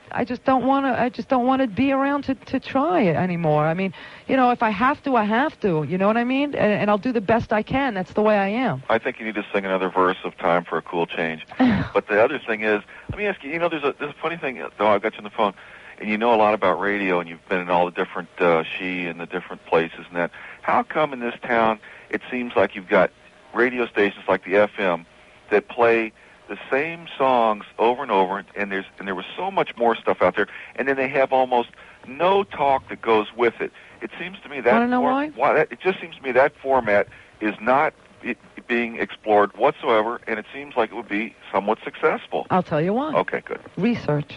S6: want to be around to try it anymore. I mean, you know, if I have to, I have to. You know what I mean? And I'll do the best I can. That's the way I am.
S14: I think you need to sing another verse of Time for a Cool Change. But the other thing is, let me ask you, you know, there's a funny thing, though, I got you on the phone, and you know a lot about radio, and you've been in all the different and the different places and that. How come in this town it seems like you've got radio stations like the FM that play the same songs over and over, and there was so much more stuff out there, and then they have almost no talk that goes with it. It seems to me that
S6: wanna know why?
S14: It just seems to me that format is not being explored whatsoever, and it seems like it would be somewhat successful.
S6: I'll tell you why.
S14: Okay, good.
S6: Research.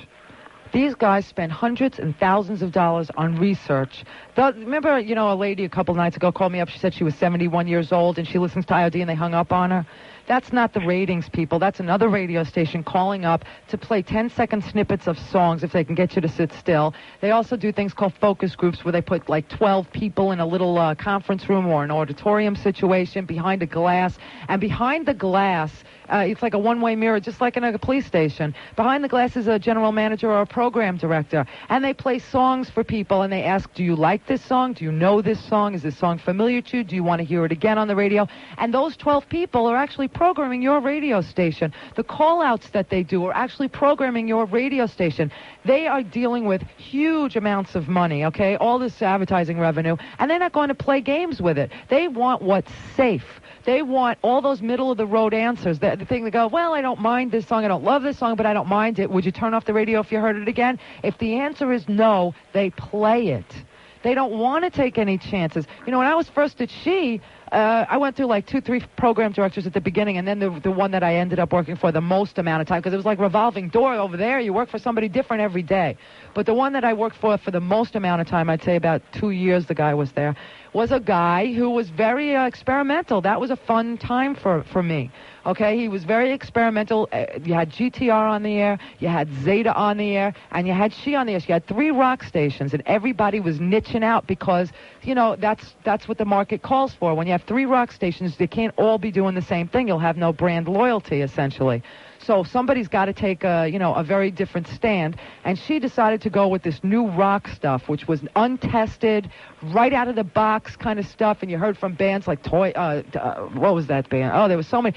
S6: These guys spend hundreds and thousands of dollars on research. Remember, you know, a lady a couple nights ago called me up. She said she was 71 years old, and she listens to IOD, and they hung up on her. That's not the ratings, people. That's another radio station calling up to play 10-second snippets of songs if they can get you to sit still. They also do things called focus groups where they put like 12 people in a little conference room or an auditorium situation behind a glass. And behind the glass, it's like a one-way mirror, just like in a police station. Behind the glass is a general manager or a program director. And they play songs for people, and they ask, do you like this song? Do you know this song? Is this song familiar to you? Do you want to hear it again on the radio? And those 12 people are actually programming your radio station. The call-outs that they do are actually programming your radio station. They are dealing with huge amounts of money, okay, all this advertising revenue, and they're not going to play games with it. They want what's safe. They want all those middle-of-the-road answers. The thing that go, well, I don't mind this song, I don't love this song, but I don't mind it. Would you turn off the radio if you heard it again? If the answer is no, they play it. They don't want to take any chances. You know, when I was first at She, I went through like 2-3 program directors at the beginning, and then the one that I ended up working for the most amount of time, because it was like revolving door over there. You work for somebody different every day. But the one that I worked for the most amount of time, I'd say about 2 years the guy was there, was a guy who was very experimental. That was a fun time for me. Okay, he was very experimental. You had GTR on the air, you had Zeta on the air, and you had She on the air. So you had 3 rock stations, and everybody was niching out because, you know, that's what the market calls for. When you have 3 rock stations, they can't all be doing the same thing. You'll have no brand loyalty, essentially. So somebody's got to take a very different stand. And She decided to go with this new rock stuff, which was untested, right out of the box kind of stuff. And you heard from bands like what was that band? Oh, there was so many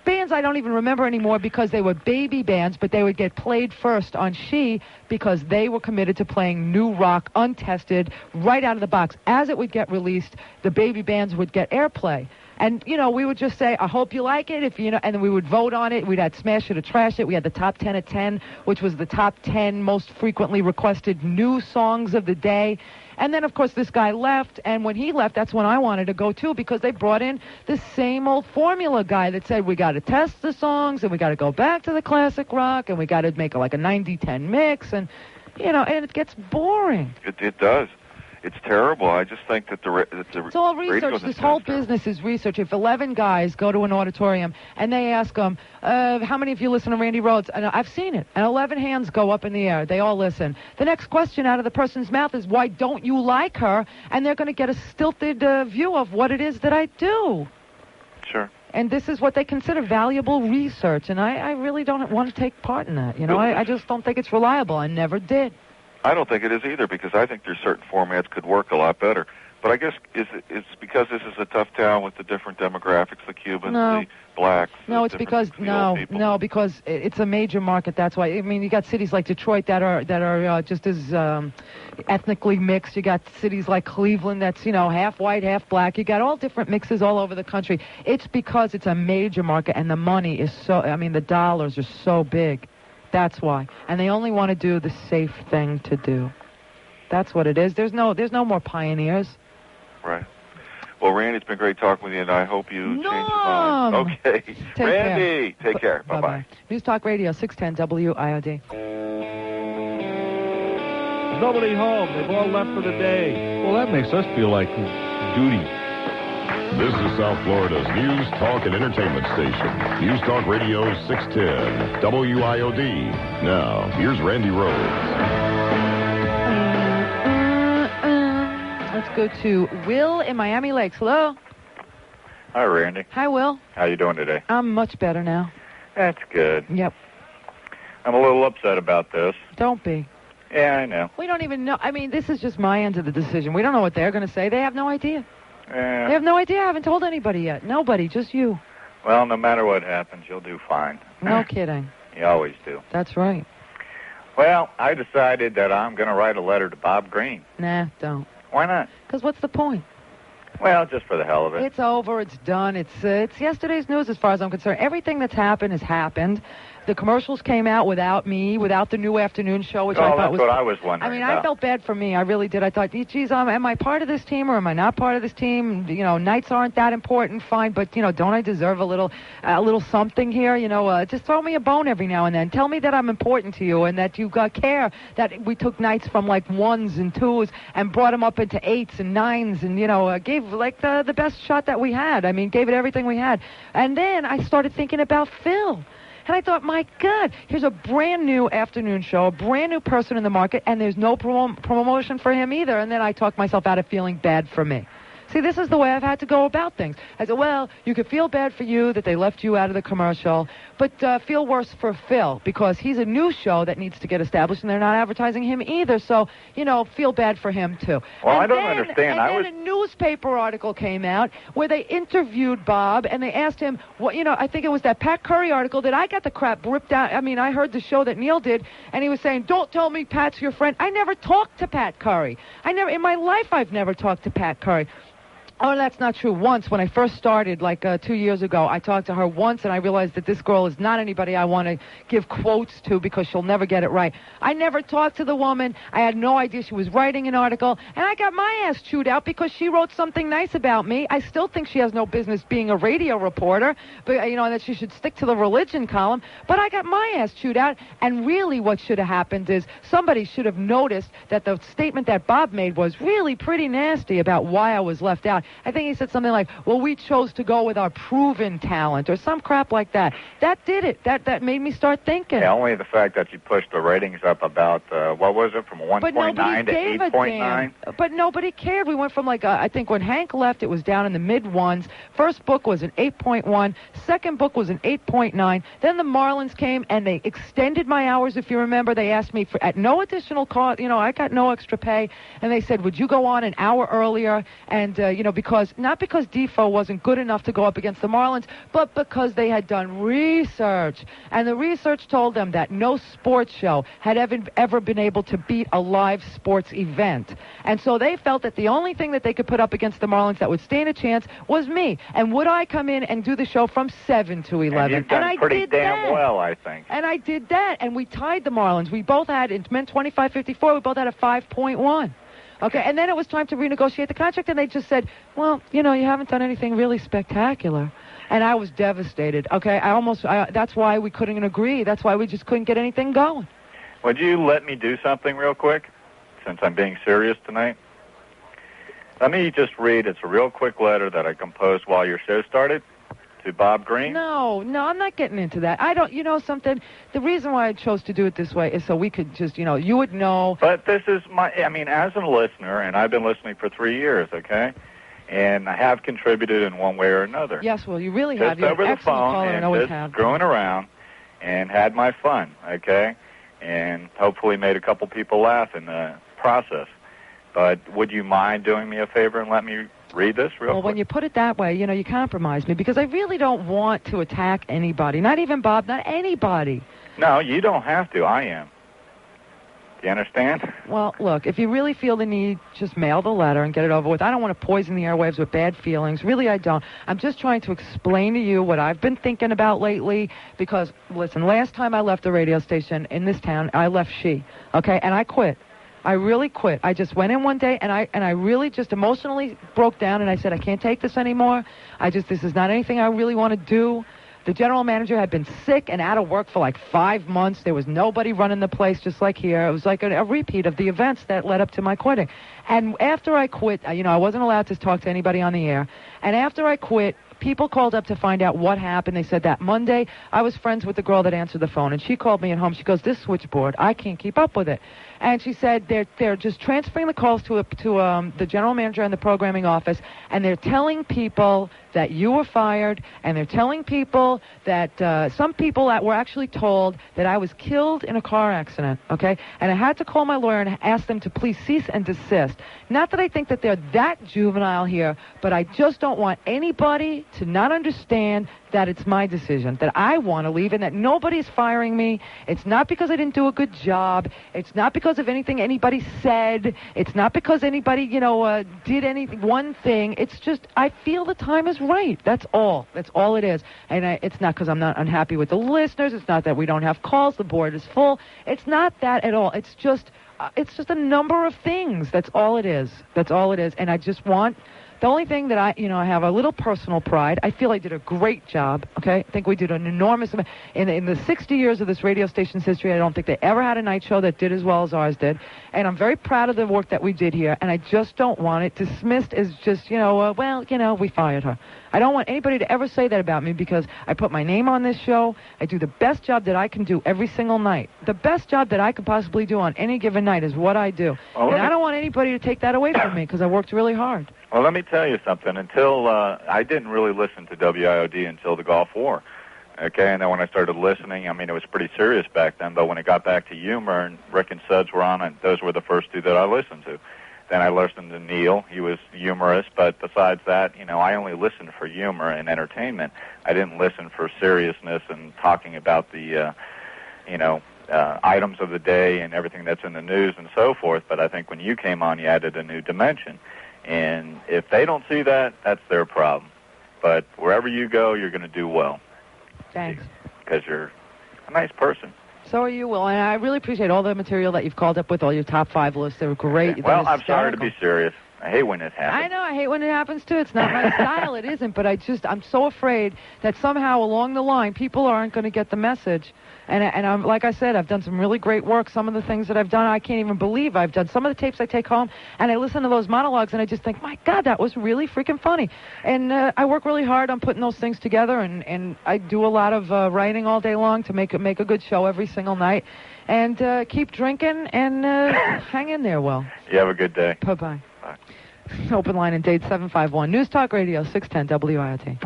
S6: bands I don't even remember anymore because they were baby bands, but they would get played first on She because they were committed to playing new rock, untested, right out of the box. As it would get released, the baby bands would get airplay. And, you know, we would just say, I hope you like it, and then we would vote on it. We'd had Smash It or Trash It. We had the Top 10 at 10, which was the top 10 most frequently requested new songs of the day. And then, of course, this guy left, and when he left, that's when I wanted to go, too, because they brought in the same old formula guy that said, we got to test the songs, and we got to go back to the classic rock, and we got to make like a 90-10 mix, and, you know, and it gets boring.
S14: It does. It's terrible. I just think that
S6: it's all research. This whole business is research. If 11 guys go to an auditorium and they ask them, how many of you listen to Randy Rhodes? And I've seen it. And 11 hands go up in the air. They all listen. The next question out of the person's mouth is, why don't you like her? And they're going to get a stilted view of what it is that I do.
S14: Sure.
S6: And this is what they consider valuable research. And I really don't want to take part in that. You know, I just don't think it's reliable. I never did.
S14: I don't think it is either, because I think there's certain formats could work a lot better. But I guess it's because this is a tough town with the different demographics, the Cubans, the blacks.
S6: No, it's because because it's a major market. That's why. I mean, you got cities like Detroit that are just as ethnically mixed. You got cities like Cleveland that's half white, half black. You got all different mixes all over the country. It's because it's a major market, and the money is the dollars are so big. That's why. And they only want to do the safe thing to do. That's what it is. There's no more pioneers.
S14: Right. Well, Randy, it's been great talking with you, and I hope you change your mind. Okay. Randy, take care. Bye-bye.
S6: News Talk Radio, 610 WIOD.
S20: There's nobody home. They've all left for the day. Well, that makes us feel like duty.
S1: This is South Florida's News, Talk, and Entertainment Station. News Talk Radio 610 WIOD. Now, here's Randy Rhodes.
S6: Let's go to Will in Miami Lakes. Hello.
S21: Hi, Randy.
S6: Hi, Will.
S21: How you doing today?
S6: I'm much better now.
S21: That's good.
S6: Yep.
S21: I'm a little upset about this.
S6: Don't be.
S21: Yeah, I know.
S6: We don't even know. I mean, this is just my end of the decision. We don't know what they're going to say. They have no idea.
S21: Yeah.
S6: They have no idea. I haven't told anybody yet. Nobody, just you.
S21: Well, no matter what happens, you'll do fine.
S6: No kidding.
S21: You always do.
S6: That's right.
S21: Well, I decided that I'm going to write a letter to Bob Green.
S6: Nah, don't.
S21: Why not?
S6: Because what's the point?
S21: Well, just for the hell of it.
S6: It's over. It's done. It's yesterday's news as far as I'm concerned. Everything that's happened has happened. The commercials came out without me, without the new afternoon show, which I thought
S21: that's
S6: was...
S21: what I was wondering
S6: I mean,
S21: about.
S6: I felt bad for me. I really did. I thought, geez, am I part of this team or am I not part of this team? You know, nights aren't that important, fine, but, you know, don't I deserve a little something here? You know, just throw me a bone every now and then. Tell me that I'm important to you and that you care that we took nights from, like, 1s and 2s and brought them up into 8s and 9s and, you know, gave, like, the best shot that we had. I mean, gave it everything we had. And then I started thinking about Phil. And I thought, my God, here's a brand new afternoon show, a brand new person in the market, and there's no promotion for him either. And then I talked myself out of feeling bad for me. See, this is the way I've had to go about things. I said, well, you could feel bad for you that they left you out of the commercial, but feel worse for Phil because he's a new show that needs to get established, and they're not advertising him either. So, you know, feel bad for him, too.
S21: Well, I don't understand.
S6: And then a newspaper article came out where they interviewed Bob, and they asked him, what, you know, I think it was that Pat Curry article that I got the crap ripped out. I mean, I heard the show that Neil did, and he was saying, don't tell me Pat's your friend. I never talked to Pat Curry. In my life, I've never talked to Pat Curry. Oh, that's not true. Once, when I first started, like 2 years ago, I talked to her once, and I realized that this girl is not anybody I want to give quotes to because she'll never get it right. I never talked to the woman. I had no idea she was writing an article, and I got my ass chewed out because she wrote something nice about me. I still think she has no business being a radio reporter, but you know that she should stick to the religion column. But I got my ass chewed out, and really what should have happened is somebody should have noticed that the statement that Bob made was really pretty nasty about why I was left out. I think he said something like, well, we chose to go with our proven talent or some crap like that. That did it. That made me start thinking.
S21: Yeah, only the fact that you pushed the ratings up about, what was it, from 1.9 to 8.9?
S6: But nobody cared. We went from I think when Hank left, it was down in the mid-1s. First book was an 8.1. Second book was an 8.9. Then the Marlins came, and they extended my hours, if you remember. They asked me at no additional cost. You know, I got no extra pay. And they said, would you go on an hour earlier? And, not because Defoe wasn't good enough to go up against the Marlins, but because they had done research. And the research told them that no sports show had ever been able to beat a live sports event. And so they felt that the only thing that they could put up against the Marlins that would stand a chance was me. And would I come in and do the show from 7 to 11?
S21: And you've done pretty damn well, I think.
S6: And I did that, and we tied the Marlins. We both had, in men 25-54, we both had a 5.1. Okay, and then it was time to renegotiate the contract, and they just said, well, you know, you haven't done anything really spectacular. And I was devastated. Okay, that's why we couldn't agree. That's why we just couldn't get anything going.
S21: Would you let me do something real quick, since I'm being serious tonight? Let me just read. It's a real quick letter that I composed while your show started to Bob Green.
S6: No, I'm not getting into that. I don't, you know something? The reason why I chose to do it this way is so we could just, you know, you would know.
S21: But this is as a listener, and I've been listening for 3 years, okay? And I have contributed in one way or another.
S6: Yes, well, you really
S21: just
S6: have. You're
S21: over
S6: an
S21: the
S6: excellent
S21: phone
S6: caller
S21: and
S6: always
S21: just
S6: have.
S21: screwing around and had my fun, okay? And hopefully made a couple people laugh in the process. But would you mind doing me a favor and let me read this real quick?
S6: When you put it that way, you know, you compromise me because I really don't want to attack anybody. Not even Bob, not anybody.
S21: No, you don't have to. I am. Do you understand?
S6: Well, look, if you really feel the need, just mail the letter and get it over with. I don't want to poison the airwaves with bad feelings. Really, I don't. I'm just trying to explain to you what I've been thinking about lately because, listen, last time I left the radio station in this town, I left okay, and I quit. I really quit. I just went in one day, and I really just emotionally broke down, and I said, I can't take this anymore. This is not anything I really want to do. The general manager had been sick and out of work for like 5 months. There was nobody running the place just like here. It was like a repeat of the events that led up to my quitting. And after I quit, you know, I wasn't allowed to talk to anybody on the air. And after I quit, people called up to find out what happened. They said that Monday I was friends with the girl that answered the phone, and she called me at home. She goes, this switchboard, I can't keep up with it. And she said they're just transferring the calls to the general manager in the programming office, and they're telling people that you were fired, and they're telling people that some people that were actually told that I was killed in a car accident, okay? And I had to call my lawyer and ask them to please cease and desist. Not that I think that they're that juvenile here, but I just don't want anybody to not understand that it's my decision, that I want to leave, and that nobody's firing me. It's not because I didn't do a good job. It's not because of anything anybody said. It's not because anybody, did anything, one thing. It's just I feel the time is right. That's all. That's all it is. And it's not because I'm not unhappy with the listeners. It's not that we don't have calls. The board is full. It's not that at all. It's just a number of things. That's all it is. That's all it is. And I just want... The only thing that I have a little personal pride. I feel I did a great job, okay? I think we did an enormous amount. In the 60 years of this radio station's history, I don't think they ever had a night show that did as well as ours did. And I'm very proud of the work that we did here, and I just don't want it dismissed as just, we fired her. I don't want anybody to ever say that about me because I put my name on this show. I do the best job that I can do every single night. The best job that I could possibly do on any given night is what I do.
S21: Well,
S6: and I don't want anybody to take that away from me because I worked really hard.
S21: Well, let me tell you something. Until I didn't really listen to WIOD until the Gulf War, okay? And then when I started listening, it was pretty serious back then. But when it got back to humor and Rick and Suds were on it, those were the first two that I listened to. Then I listened to Neil. He was humorous. But besides that, I only listened for humor and entertainment. I didn't listen for seriousness and talking about the, items of the day and everything that's in the news and so forth. But I think when you came on, you added a new dimension. And if they don't see that, that's their problem. But wherever you go, you're going to do well.
S6: Thanks.
S21: Because you're a nice person.
S6: So are you, Will. And I really appreciate all the material that you've called up with, all your top 5 lists. They were great.
S21: Well, I'm sorry to be serious. I hate when it happens.
S6: I know. I hate when it happens, too. It's not my style. It isn't. But I'm so afraid that somehow along the line, people aren't going to get the message. And I'm, like I said, I've done some really great work. Some of the things that I've done, I can't even believe I've done. Some of the tapes I take home, and I listen to those monologues, and I just think, my God, that was really freaking funny. And I work really hard on putting those things together, and I do a lot of writing all day long to make a good show every single night. And keep drinking and hang in there, Will.
S21: You have a good day.
S6: Bye-bye. Bye. Open line and date 751. News Talk Radio 610 WIOT.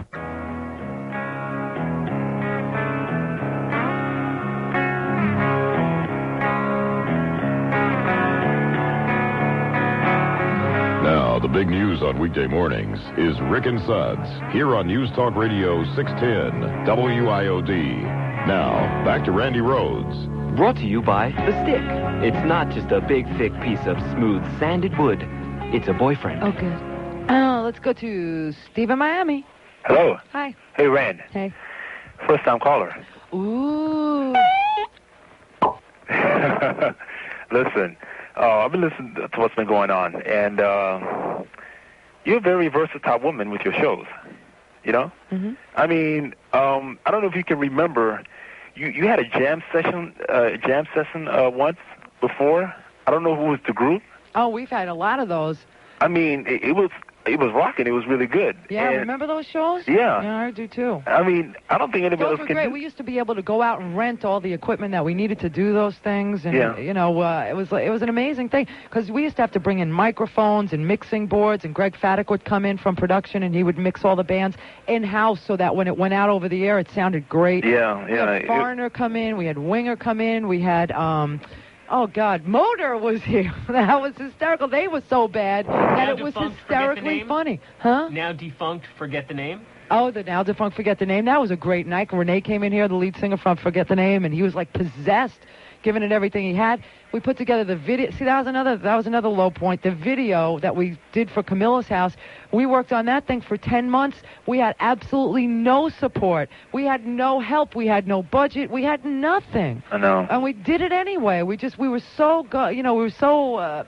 S1: Now, the big news on weekday mornings is Rick and Suds here on News Talk Radio 610 WIOD. Now, back to Randy Rhodes.
S5: Brought to you by The Stick. It's not just a big, thick piece of smooth, sanded wood. It's a boyfriend.
S6: Oh, good. Let's go to Steve in Miami.
S22: Hello.
S6: Hi.
S22: Hey, Rand.
S6: Hey.
S22: First-time caller.
S6: Ooh.
S22: Listen, I've been listening to what's been going on, and you're a very versatile woman with your shows, Mm-hmm. I don't know if you can remember, you had a jam session once before. I don't know who was the group.
S6: Oh, we've had a lot of those.
S22: It was rocking. It was really good.
S6: Yeah,
S22: and
S6: remember those shows?
S22: Yeah.
S6: Yeah, I do too.
S22: I don't think anybody
S6: those
S22: else
S6: were
S22: can
S6: great.
S22: do.
S6: We used to be able to go out and rent all the equipment that we needed to do those things, and it was an amazing thing because we used to have to bring in microphones and mixing boards, and Greg Faddick would come in from production and he would mix all the bands in house so that when it went out over the air, it sounded great.
S22: Yeah,
S6: We had Foreigner come in, we had Winger come in, we had oh, God, Motor was here. That was hysterical. They were so bad that it was hysterically funny. Huh?
S11: Now defunct, Forget the Name?
S6: Oh, the now defunct Forget the Name. That was a great night. Renee came in here, the lead singer from Forget the Name, and he was like possessed, giving it everything he had. We put together the video. See, that was another low point. The video that we did for Camilla's house, we worked on that thing for 10 months. We had absolutely no support. We had no help. We had no budget. We had nothing.
S22: I know.
S6: And we did it anyway. We were so good. We were so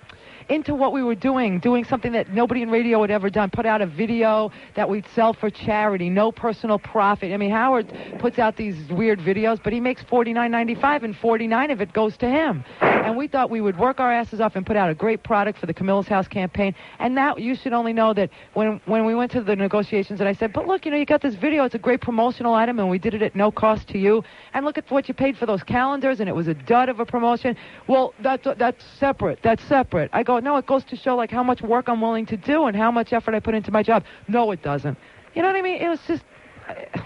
S6: into what we were doing something that nobody in radio had ever done, put out a video that we'd sell for charity, no personal profit. Howard puts out these weird videos, but he makes $49.95 and $49 of it goes to him. and we thought we would work our asses off and put out a great product for the Camilla's House campaign. And now you should only know that when we went to the negotiations and I said, but look, you got this video, it's a great promotional item, and we did it at no cost to you. And look at what you paid for those calendars, and it was a dud of a promotion. Well, that's separate. That's separate. I go, no, it goes to show like how much work I'm willing to do and how much effort I put into my job. No, it doesn't. You know what I mean? It was just...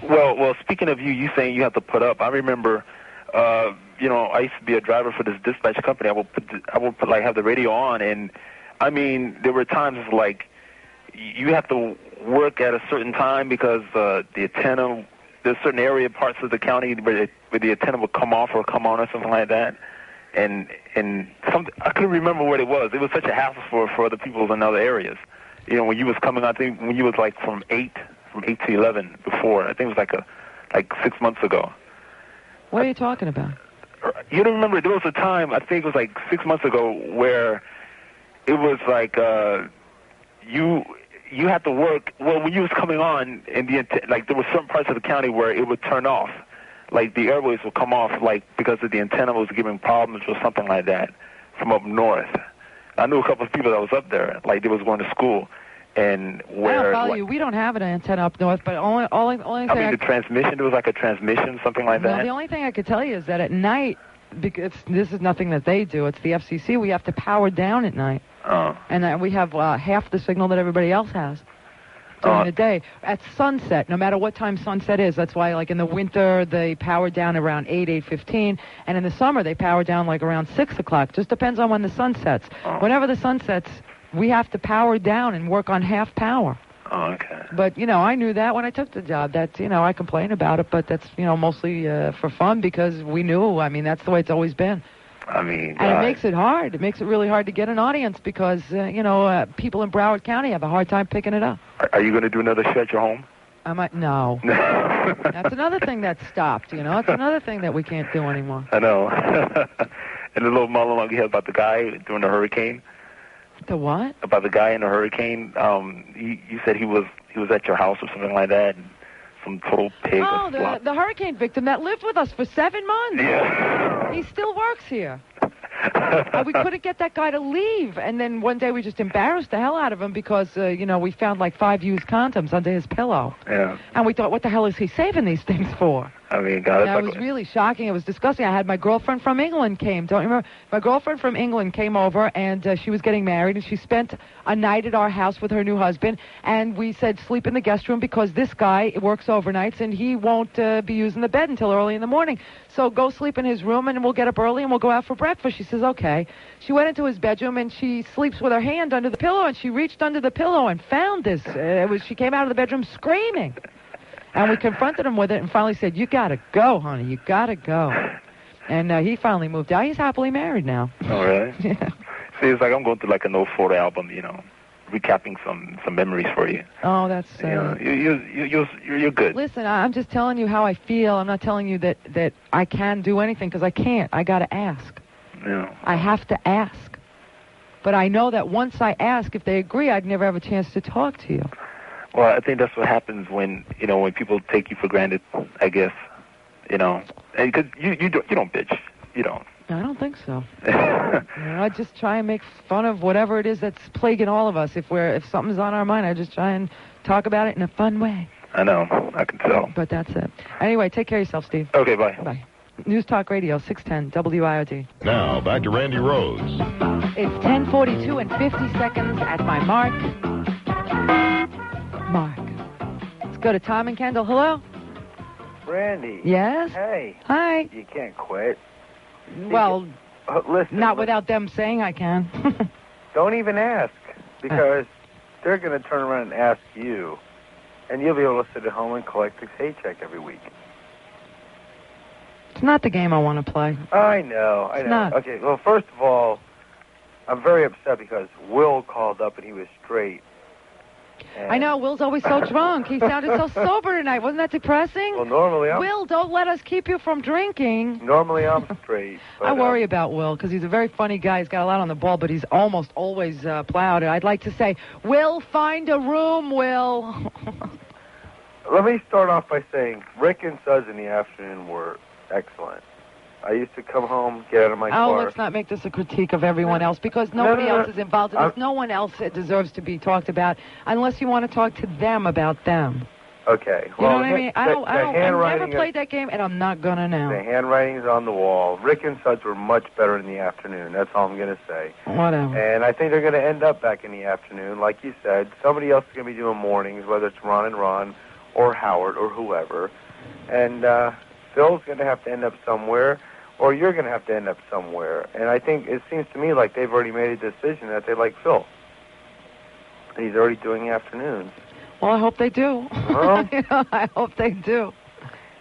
S22: Well, speaking of you saying you have to put up, I remember, I used to be a driver for this dispatch company. I would put have the radio on, and I mean, there were times like you have to work at a certain time because the antenna, there's certain parts of the county where the antenna would come off or come on or something like that, and I couldn't remember what it was. It was such a hassle for other people in other areas. When you was coming out, when you was like from 8 to 11 before. I think it was like 6 months ago.
S6: What are you talking about?
S22: You don't remember? There was a time, I think it was like 6 months ago, where it was like you had to work. Well, when you was coming on, there were certain parts of the county where it would turn off. Like the airways would come off, because of the antenna was giving problems or something like that from up north. I knew a couple of people that was up there, they was going to school. And where,
S6: I don't follow you. We don't have an antenna up north, but only thing
S22: the transmission, there was like a transmission, something like that.
S6: The only thing I could tell you is that at night, because this is nothing that they do, it's the FCC, we have to power down at night.
S22: Oh.
S6: And we have half the signal that everybody else has during the day. At sunset, no matter what time sunset is, that's why in the winter they power down around 8:15, and in the summer they power down around 6 o'clock. Just depends on when the sun sets.
S22: Oh.
S6: Whenever the sun sets, we have to power down and work on half power.
S22: Oh, okay.
S6: But, I knew that when I took the job. That's, I complain about it, but that's, mostly for fun because we knew. I mean, that's the way it's always been.
S22: I mean...
S6: And it makes it hard. It makes it really hard to get an audience because, people in Broward County have a hard time picking it up.
S22: Are you going to do another show at your home?
S6: No. That's another thing that stopped, It's another thing that we can't do anymore.
S22: I know. And the little monologue you had about the guy during the hurricane.
S6: The what?
S22: About the guy in the hurricane. You said he was at your house or something like that. And some total pig.
S6: Oh, the hurricane victim that lived with us for 7 months.
S22: Yeah.
S6: He still works here. We couldn't get that guy to leave. And then one day we just embarrassed the hell out of him because, we found 5 used condoms under his pillow.
S22: Yeah.
S6: And we thought, what the hell is he saving these things for?
S22: I mean, God,
S6: it was really shocking. It was disgusting. I had my girlfriend from England came. Don't you remember? My girlfriend from England came over, and she was getting married, and she spent a night at our house with her new husband. And we said, sleep in the guest room because this guy works overnights, and he won't be using the bed until early in the morning. So go sleep in his room, and we'll get up early, and we'll go out for breakfast. She says, okay. She went into his bedroom, and she sleeps with her hand under the pillow, and she reached under the pillow and found this. She came out of the bedroom screaming. And we confronted him with it and finally said, you got to go, honey. You got to go. And he finally moved out. He's happily married now.
S22: Oh, really?
S6: Yeah.
S22: See, it's like I'm going through an old photo album, recapping some memories for you.
S6: Oh, that's...
S22: You're good.
S6: Listen, I'm just telling you how I feel. I'm not telling you that I can do anything because I can't. I got to ask.
S22: Yeah.
S6: I have to ask. But I know that once I ask, if they agree, I'd never have a chance to talk to you.
S22: Well, I think that's what happens when people take you for granted, I guess. Because you don't bitch. You don't.
S6: I don't think so. I just try and make fun of whatever it is that's plaguing all of us. If something's on our mind, I just try and talk about it in a fun way.
S22: I know. I can tell.
S6: But that's it. Anyway, take care of yourself, Steve.
S22: Okay, bye.
S6: Bye. News Talk Radio, 610 WIOD.
S1: Now, back to Randy Rhodes.
S6: It's 10:42 and 50 seconds at my mark. Let's go to Tom and Kendall. Hello?
S3: Randy.
S6: Yes?
S3: Hey.
S6: Hi.
S3: You can't quit.
S6: Well,
S3: listen.
S6: not without them saying I can.
S3: Don't even ask, because they're going to turn around and ask you, and you'll be able to sit at home and collect a paycheck every week.
S6: It's not the game I want to play.
S3: I know.
S6: It's not.
S3: Okay, well, first of all, I'm very upset because Will called up and he was straight.
S6: I know, Will's always so drunk. He sounded so sober tonight. Wasn't that depressing?
S3: Well, normally I'm...
S6: Will, don't let us keep you from drinking.
S3: Normally I'm straight. But,
S6: I worry about Will because he's a very funny guy. He's got a lot on the ball, but he's almost always plowed. I'd like to say, Will, find a room, Will.
S3: Let me start off by saying Rick and Suds in the afternoon were excellent. I used to come home, get out of my
S6: Oh,
S3: car.
S6: let's not make this a critique of everyone else because nobody
S3: no.
S6: else is involved in this. No one else deserves to be talked about unless you want to talk to them about them.
S3: Okay.
S6: You
S3: Well,
S6: know what I mean? I never
S3: handwriting
S6: played that game, and I'm not gonna now.
S3: The handwriting's on the wall. Rick and Suds were much better in the afternoon. That's all I'm going to say.
S6: Whatever.
S3: And I think they're going to end up back in the afternoon. Like you said, somebody else is going to be doing mornings, whether it's Ron and Ron or Howard or whoever. And Phil's going to have to end up somewhere, or you're going to have to end up somewhere. And I think it seems to me like they've already made a decision that they like Phil. He's already doing the afternoons.
S6: Well, I hope they do.
S3: Well,
S6: I hope they do.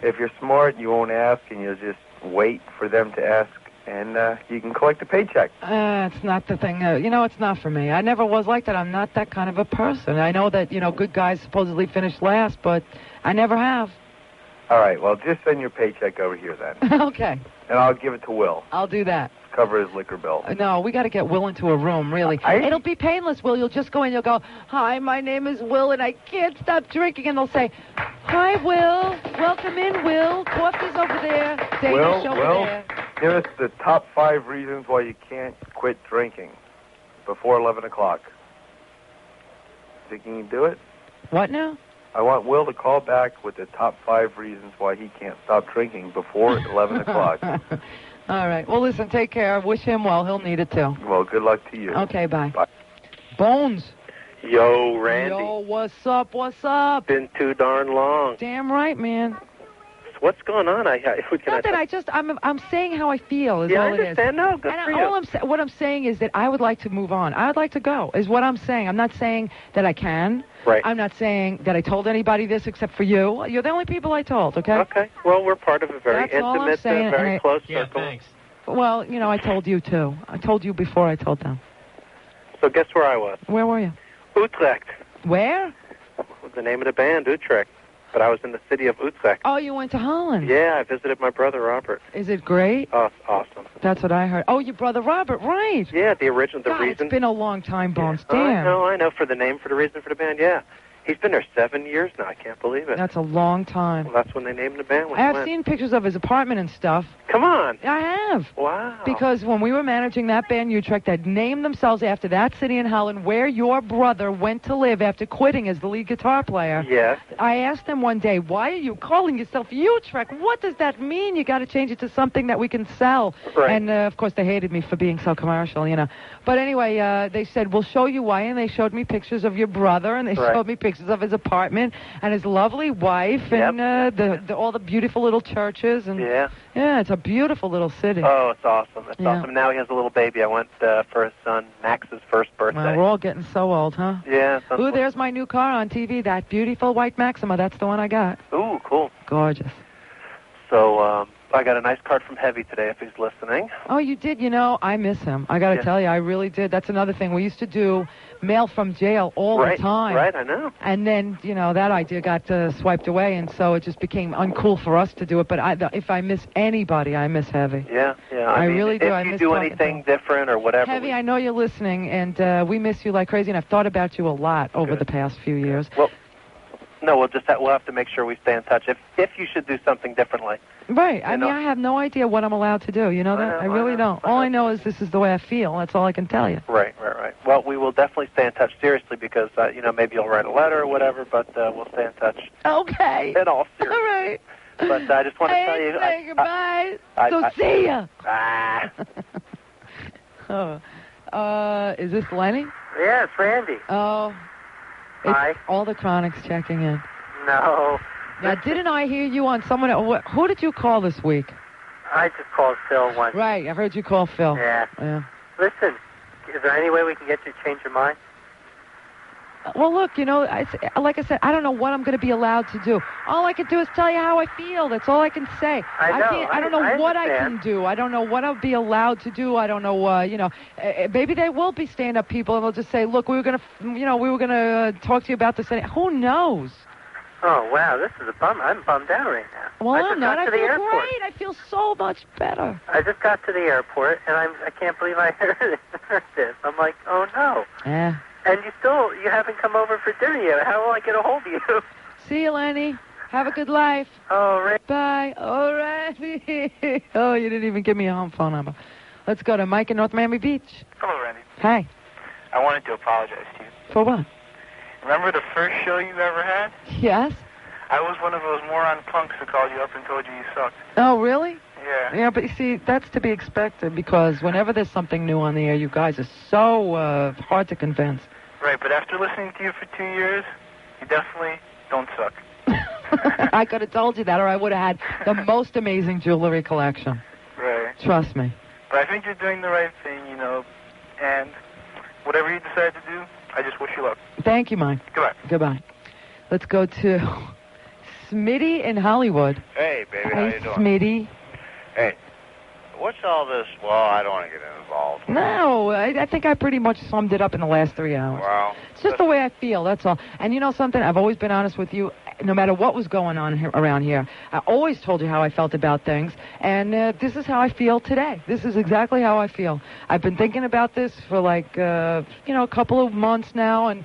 S3: If you're smart, you won't ask, and you'll just wait for them to ask, and you can collect a paycheck.
S6: It's not the thing. It's not for me. I never was like that. I'm not that kind of a person. I know that, good guys supposedly finish last, but I never have.
S3: All right, well, just send your paycheck over here then.
S6: Okay.
S3: And I'll give it to Will.
S6: I'll do that.
S3: Cover his liquor bill.
S6: No, we got to get Will into a room, really. It'll be painless, Will. You'll just go in, you'll go, "Hi, my name is Will, and I can't stop drinking." And they'll say, "Hi, Will. Welcome in, Will. Coffee's over there. Danish over there."
S3: Give us the top 5 reasons why you can't quit drinking before 11 o'clock. Think you can do it?
S6: What now?
S3: I want Will to call back with the top 5 reasons why he can't stop drinking before 11 o'clock.
S6: All right. Well, listen, take care. Wish him well. He'll need it, too.
S3: Well, good luck to you.
S6: Okay, bye.
S3: Bye.
S6: Bones.
S2: Yo, Randy.
S6: Yo, what's up? What's up?
S2: Been too darn long.
S6: Damn right, man.
S2: What's going on?
S6: I'm saying how I feel is
S2: yeah,
S6: all
S2: I understand.
S6: it is.
S2: No, good for you.
S6: What I'm saying is that I would like to move on. I would like to go, is what I'm saying. I'm not saying that I can.
S2: Right.
S6: I'm not saying that I told anybody this except for you. You're the only people I told, okay?
S2: Okay. Well, we're part of a very
S6: That's all I'm
S2: intimate,
S6: saying,
S2: very close
S11: Yeah,
S2: circle.
S11: thanks.
S6: Well, I told you, too. I told you before I told them.
S2: So guess where I was?
S6: Where were you?
S2: Utrecht.
S6: Where?
S2: The name of the band, Utrecht. But I was in the city of Utrecht.
S6: Oh, you went to Holland.
S2: Yeah, I visited my brother, Robert.
S6: Is it great?
S2: Oh, it's awesome.
S6: That's what I heard. Oh, your brother Robert, right.
S2: Yeah, the reason.
S6: It's been a long time, Bones.
S2: Yeah.
S6: Damn.
S2: I know. For the reason for the band, yeah. He's been there 7 years now. I can't believe it.
S6: That's a long time.
S2: Well, that's when they named the band. When
S6: I
S2: he
S6: have
S2: went.
S6: seen pictures of his apartment and stuff.
S2: Come on.
S6: I have.
S2: Wow.
S6: Because when we were managing that band, Utrecht, that named themselves after that city in Holland where your brother went to live after quitting as the lead guitar player.
S2: Yes.
S6: I asked them one day, "Why are you calling yourself Utrecht? What does that mean? You got to change it to something that we can sell."
S2: Right.
S6: And, of course, they hated me for being so commercial, But anyway, they said, "We'll show you why." And they showed me pictures of your brother, and they showed me pictures of his apartment and his lovely wife and all the beautiful little churches. And yeah, it's a beautiful little city.
S2: Oh, it's awesome. It's awesome. Now he has a little baby. I went for his son Max's first birthday.
S6: Well, we're all getting so old, huh?
S2: Yeah.
S6: Ooh, there's my new car on TV, that beautiful white Maxima. That's the one I got.
S2: Ooh, cool.
S6: Gorgeous.
S2: So I got a nice card from Heavy today if he's listening.
S6: Oh, you did? I miss him. I got to tell you, I really did. That's another thing. We used to do mail from jail all the time.
S2: Right, I know.
S6: And then, that idea got swiped away, and so it just became uncool for us to do it. But if I miss anybody, I miss Heavy.
S2: Yeah.
S6: I
S2: mean,
S6: really do.
S2: If you do anything different or whatever.
S6: Heavy, I know you're listening, and we miss you like crazy, and I've thought about you a lot over the past few years.
S2: Well, no, we'll have to make sure we stay in touch if you should do something differently.
S6: Right. I mean, I have no idea what I'm allowed to do. You know that? I really don't. All I know is this is the way I feel. That's all I can tell you.
S2: Right. Well, we will definitely stay in touch seriously because, maybe you'll write a letter or whatever, but we'll stay in touch.
S6: Okay.
S2: In all seriousness.
S6: All right.
S2: But I just want to tell you...
S6: Say goodbye. See ya. Is this Lenny?
S4: Yeah, it's Randy.
S6: Oh.
S4: Hi.
S6: All the Chronics checking in.
S4: No.
S6: Now, didn't I hear you on someone... Who did you call this week?
S4: I just called Phil once.
S6: Right, I heard you call Phil.
S4: Yeah. Listen, is there any way we can get you to change your mind?
S6: Well, look, like I said, I don't know what I'm going to be allowed to do. All I can do is tell you how I feel. That's all I can say. I don't know what I can do. I don't know what I'll be allowed to do. I don't know, maybe they will be stand-up people, and they'll just say, "Look, we were going to talk to you about this." Who knows?
S4: Oh, wow, this is a bummer. I'm bummed out right now.
S6: Well,
S4: I'm not. I feel
S6: great. I feel so much better.
S4: I just got to the airport, and I can't believe I heard this. I'm like, oh, no.
S6: Yeah.
S4: And you haven't come over for dinner yet. How will I get a hold of you?
S6: See you, Lenny. Have a good life.
S4: Oh, Randy.
S6: Bye. Oh, Randy. Oh, you didn't even give me a home phone number. Let's go to Mike in North Miami Beach.
S7: Hello, Randy.
S6: Hi.
S7: I wanted to apologize to you.
S6: For what?
S7: Remember the first show you ever had?
S6: Yes.
S7: I was one of those moron punks that called you up and told you you sucked.
S6: Oh, really?
S7: Yeah.
S6: Yeah, but you see, that's to be expected because whenever there's something new on the air, you guys are so hard to convince.
S7: Right, but after listening to you for 2 years, you definitely don't suck.
S6: I could have told you that, or I would have had the most amazing jewelry collection.
S7: Right.
S6: Trust me.
S7: But I think you're doing the right thing, you know, and whatever you decide to do, I just wish you luck.
S6: Thank you, Mike.
S7: Goodbye.
S6: Goodbye. Let's go to Smitty in Hollywood.
S8: Hey, baby, how
S6: Hey,
S8: you doing?
S6: Smitty.
S8: Hey, what's all this? Well, I don't want to get involved.
S6: No, I think I pretty much summed it up in the last 3 hours.
S8: Well,
S6: It's just the way I feel, that's all. And you know something? I've always been honest with you. No matter what was going on here, around here, I always told you how I felt about things. And this is how I feel today. This is exactly how I feel. I've been thinking about this for like, a couple of months now. And,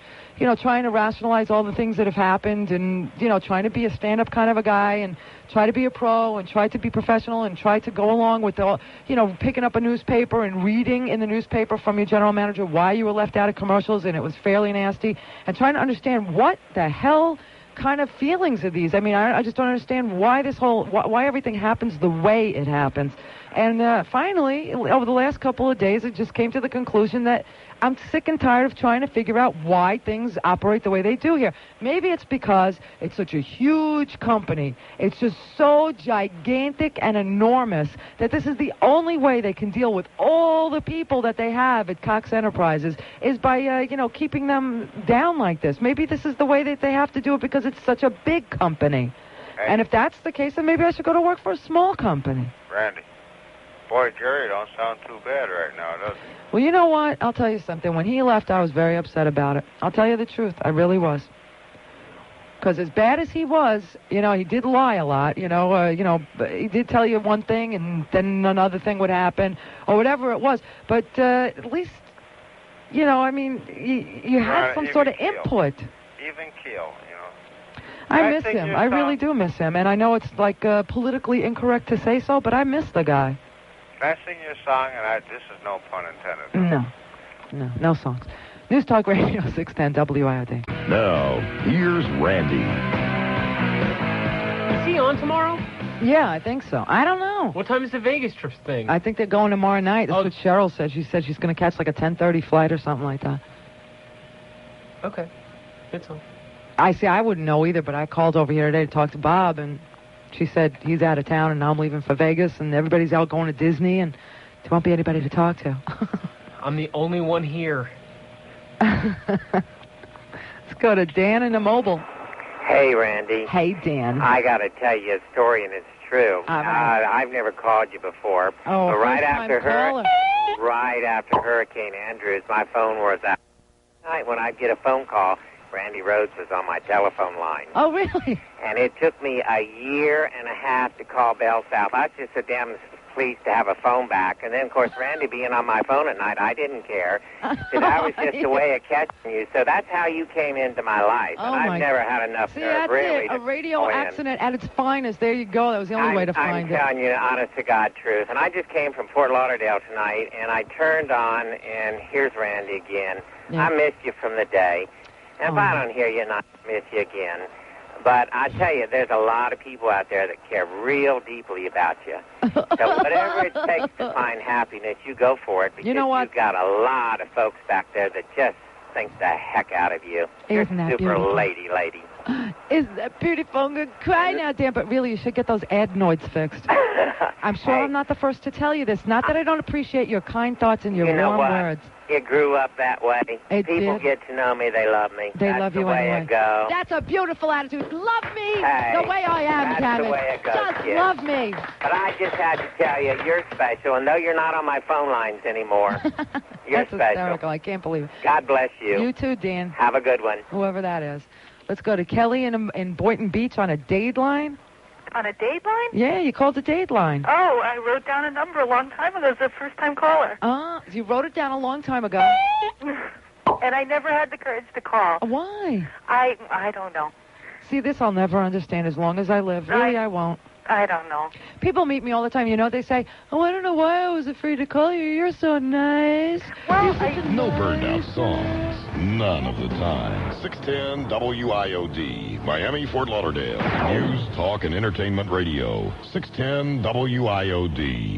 S6: trying to rationalize all the things that have happened and, trying to be a stand-up kind of a guy and try to be a pro and try to be professional and try to go along with all, picking up a newspaper and reading in the newspaper from your general manager why you were left out of commercials and it was fairly nasty and trying to understand what the hell kind of feelings are these. I mean, I just don't understand why why everything happens the way it happens. And finally, over the last couple of days, it just came to the conclusion that I'm sick and tired of trying to figure out why things operate the way they do here. Maybe it's because it's such a huge company. It's just so gigantic and enormous that this is the only way they can deal with all the people that they have at Cox Enterprises is by, keeping them down like this. Maybe this is the way that they have to do it because it's such a big company.
S8: Hey.
S6: And if that's the case, then maybe I should go to work for a small company.
S8: Randy, boy, Jerry don't sound too bad right now, does he?
S6: Well, you know what? I'll tell you something. When he left, I was very upset about it. I'll tell you the truth. I really was. Because as bad as he was, he did lie a lot. He did tell you one thing and then another thing would happen or whatever it was. But at least, you had some sort of input.
S8: Even keel,
S6: I miss him. I really do miss him. And I know it's like politically incorrect to say so, but I miss the guy.
S8: Can I sing you a song? And this is no pun intended.
S6: No songs. News Talk Radio 610 WIOD.
S1: Now, here's Randy.
S11: Is he on tomorrow?
S6: Yeah, I think so. I don't know.
S11: What time is the Vegas trip thing?
S6: I think they're going tomorrow night. That's what Cheryl said. She said she's going to catch like a 10:30 flight or something like that.
S11: Okay. It's on.
S6: I wouldn't know either, but I called over here today to talk to Bob, and she said he's out of town, and now I'm leaving for Vegas, and everybody's out going to Disney, and there won't be anybody to talk to.
S11: I'm the only one here.
S6: Let's go to Dan in the mobile.
S23: Hey, Randy.
S6: Hey, Dan.
S23: I got to tell you a story, and it's true. I've never called you before.
S6: Oh,
S23: but right after
S6: caller.
S23: right after Hurricane Andrews, my phone was out. Night when I'd get a phone call, Randy Rhodes was on my telephone line.
S6: Oh, really?
S23: And it took me a year and a half to call Bell South. I was just so damn pleased to have a phone back. And then, of course, Randy being on my phone at night, I didn't care. So that was just a way of catching you. So that's how you came into my life.
S6: Oh,
S23: and I've never had enough
S6: See,
S23: nerve,
S6: that's
S23: really.
S6: it. A
S23: to
S6: radio
S23: go in.
S6: accident at its finest. There you go. That was the only way to find
S23: I'm telling you the honest to God truth. And I just came from Fort Lauderdale tonight, and I turned on, and here's Randy again.
S6: Yeah.
S23: I missed you from the day. And if I don't hear you, I miss you again. But I tell you, there's a lot of people out there that care real deeply about you. So whatever it takes to find happiness, you go for it. Because
S6: You know what?
S23: You've got a lot of folks back there that just think the heck out of you. You're
S6: Isn't that
S23: super
S6: beautiful?
S23: lady.
S6: Isn't that beautiful? I'm going to cry now, Dan, but really, you should get those adenoids fixed. I'm sure I'm not the first to tell you this. Not that I don't appreciate your kind thoughts and your
S23: You know
S6: warm
S23: what?
S6: words.
S23: It grew up that way. People
S6: did.
S23: get to know me. They love me.
S6: They
S23: That's
S6: love
S23: the
S6: you
S23: way
S6: anyway.
S23: it goes.
S6: That's a beautiful attitude. Love me
S23: Hey,
S6: the way I am,
S23: that's
S6: damn
S23: the
S6: it.
S23: way it goes,
S6: Just
S23: kid.
S6: love me.
S23: But I just had to tell you, you're special. And though you're not on my phone lines anymore, you're
S6: That's
S23: special.
S6: hysterical. I can't believe it.
S23: God bless you.
S6: You too, Dan.
S23: Have a good one.
S6: Whoever that is. Let's go to Kelly in Boynton Beach on a date line.
S24: On a date line?
S6: Yeah, you called a date line.
S24: Oh, I wrote down a number a long time ago as a first-time caller.
S6: You wrote it down a long time ago.
S24: And I never had the courage to call.
S6: Why?
S24: I don't know.
S6: See, this I'll never understand as long as I live. Really, I won't.
S24: I don't know.
S6: People meet me all the time. You know, they say, "Oh, I don't know why I was afraid to call you. You're so nice."
S24: Well,
S1: No burned out songs. None of the time. 610 WIOD, Miami, Fort Lauderdale. News, talk, and entertainment radio. 610 WIOD.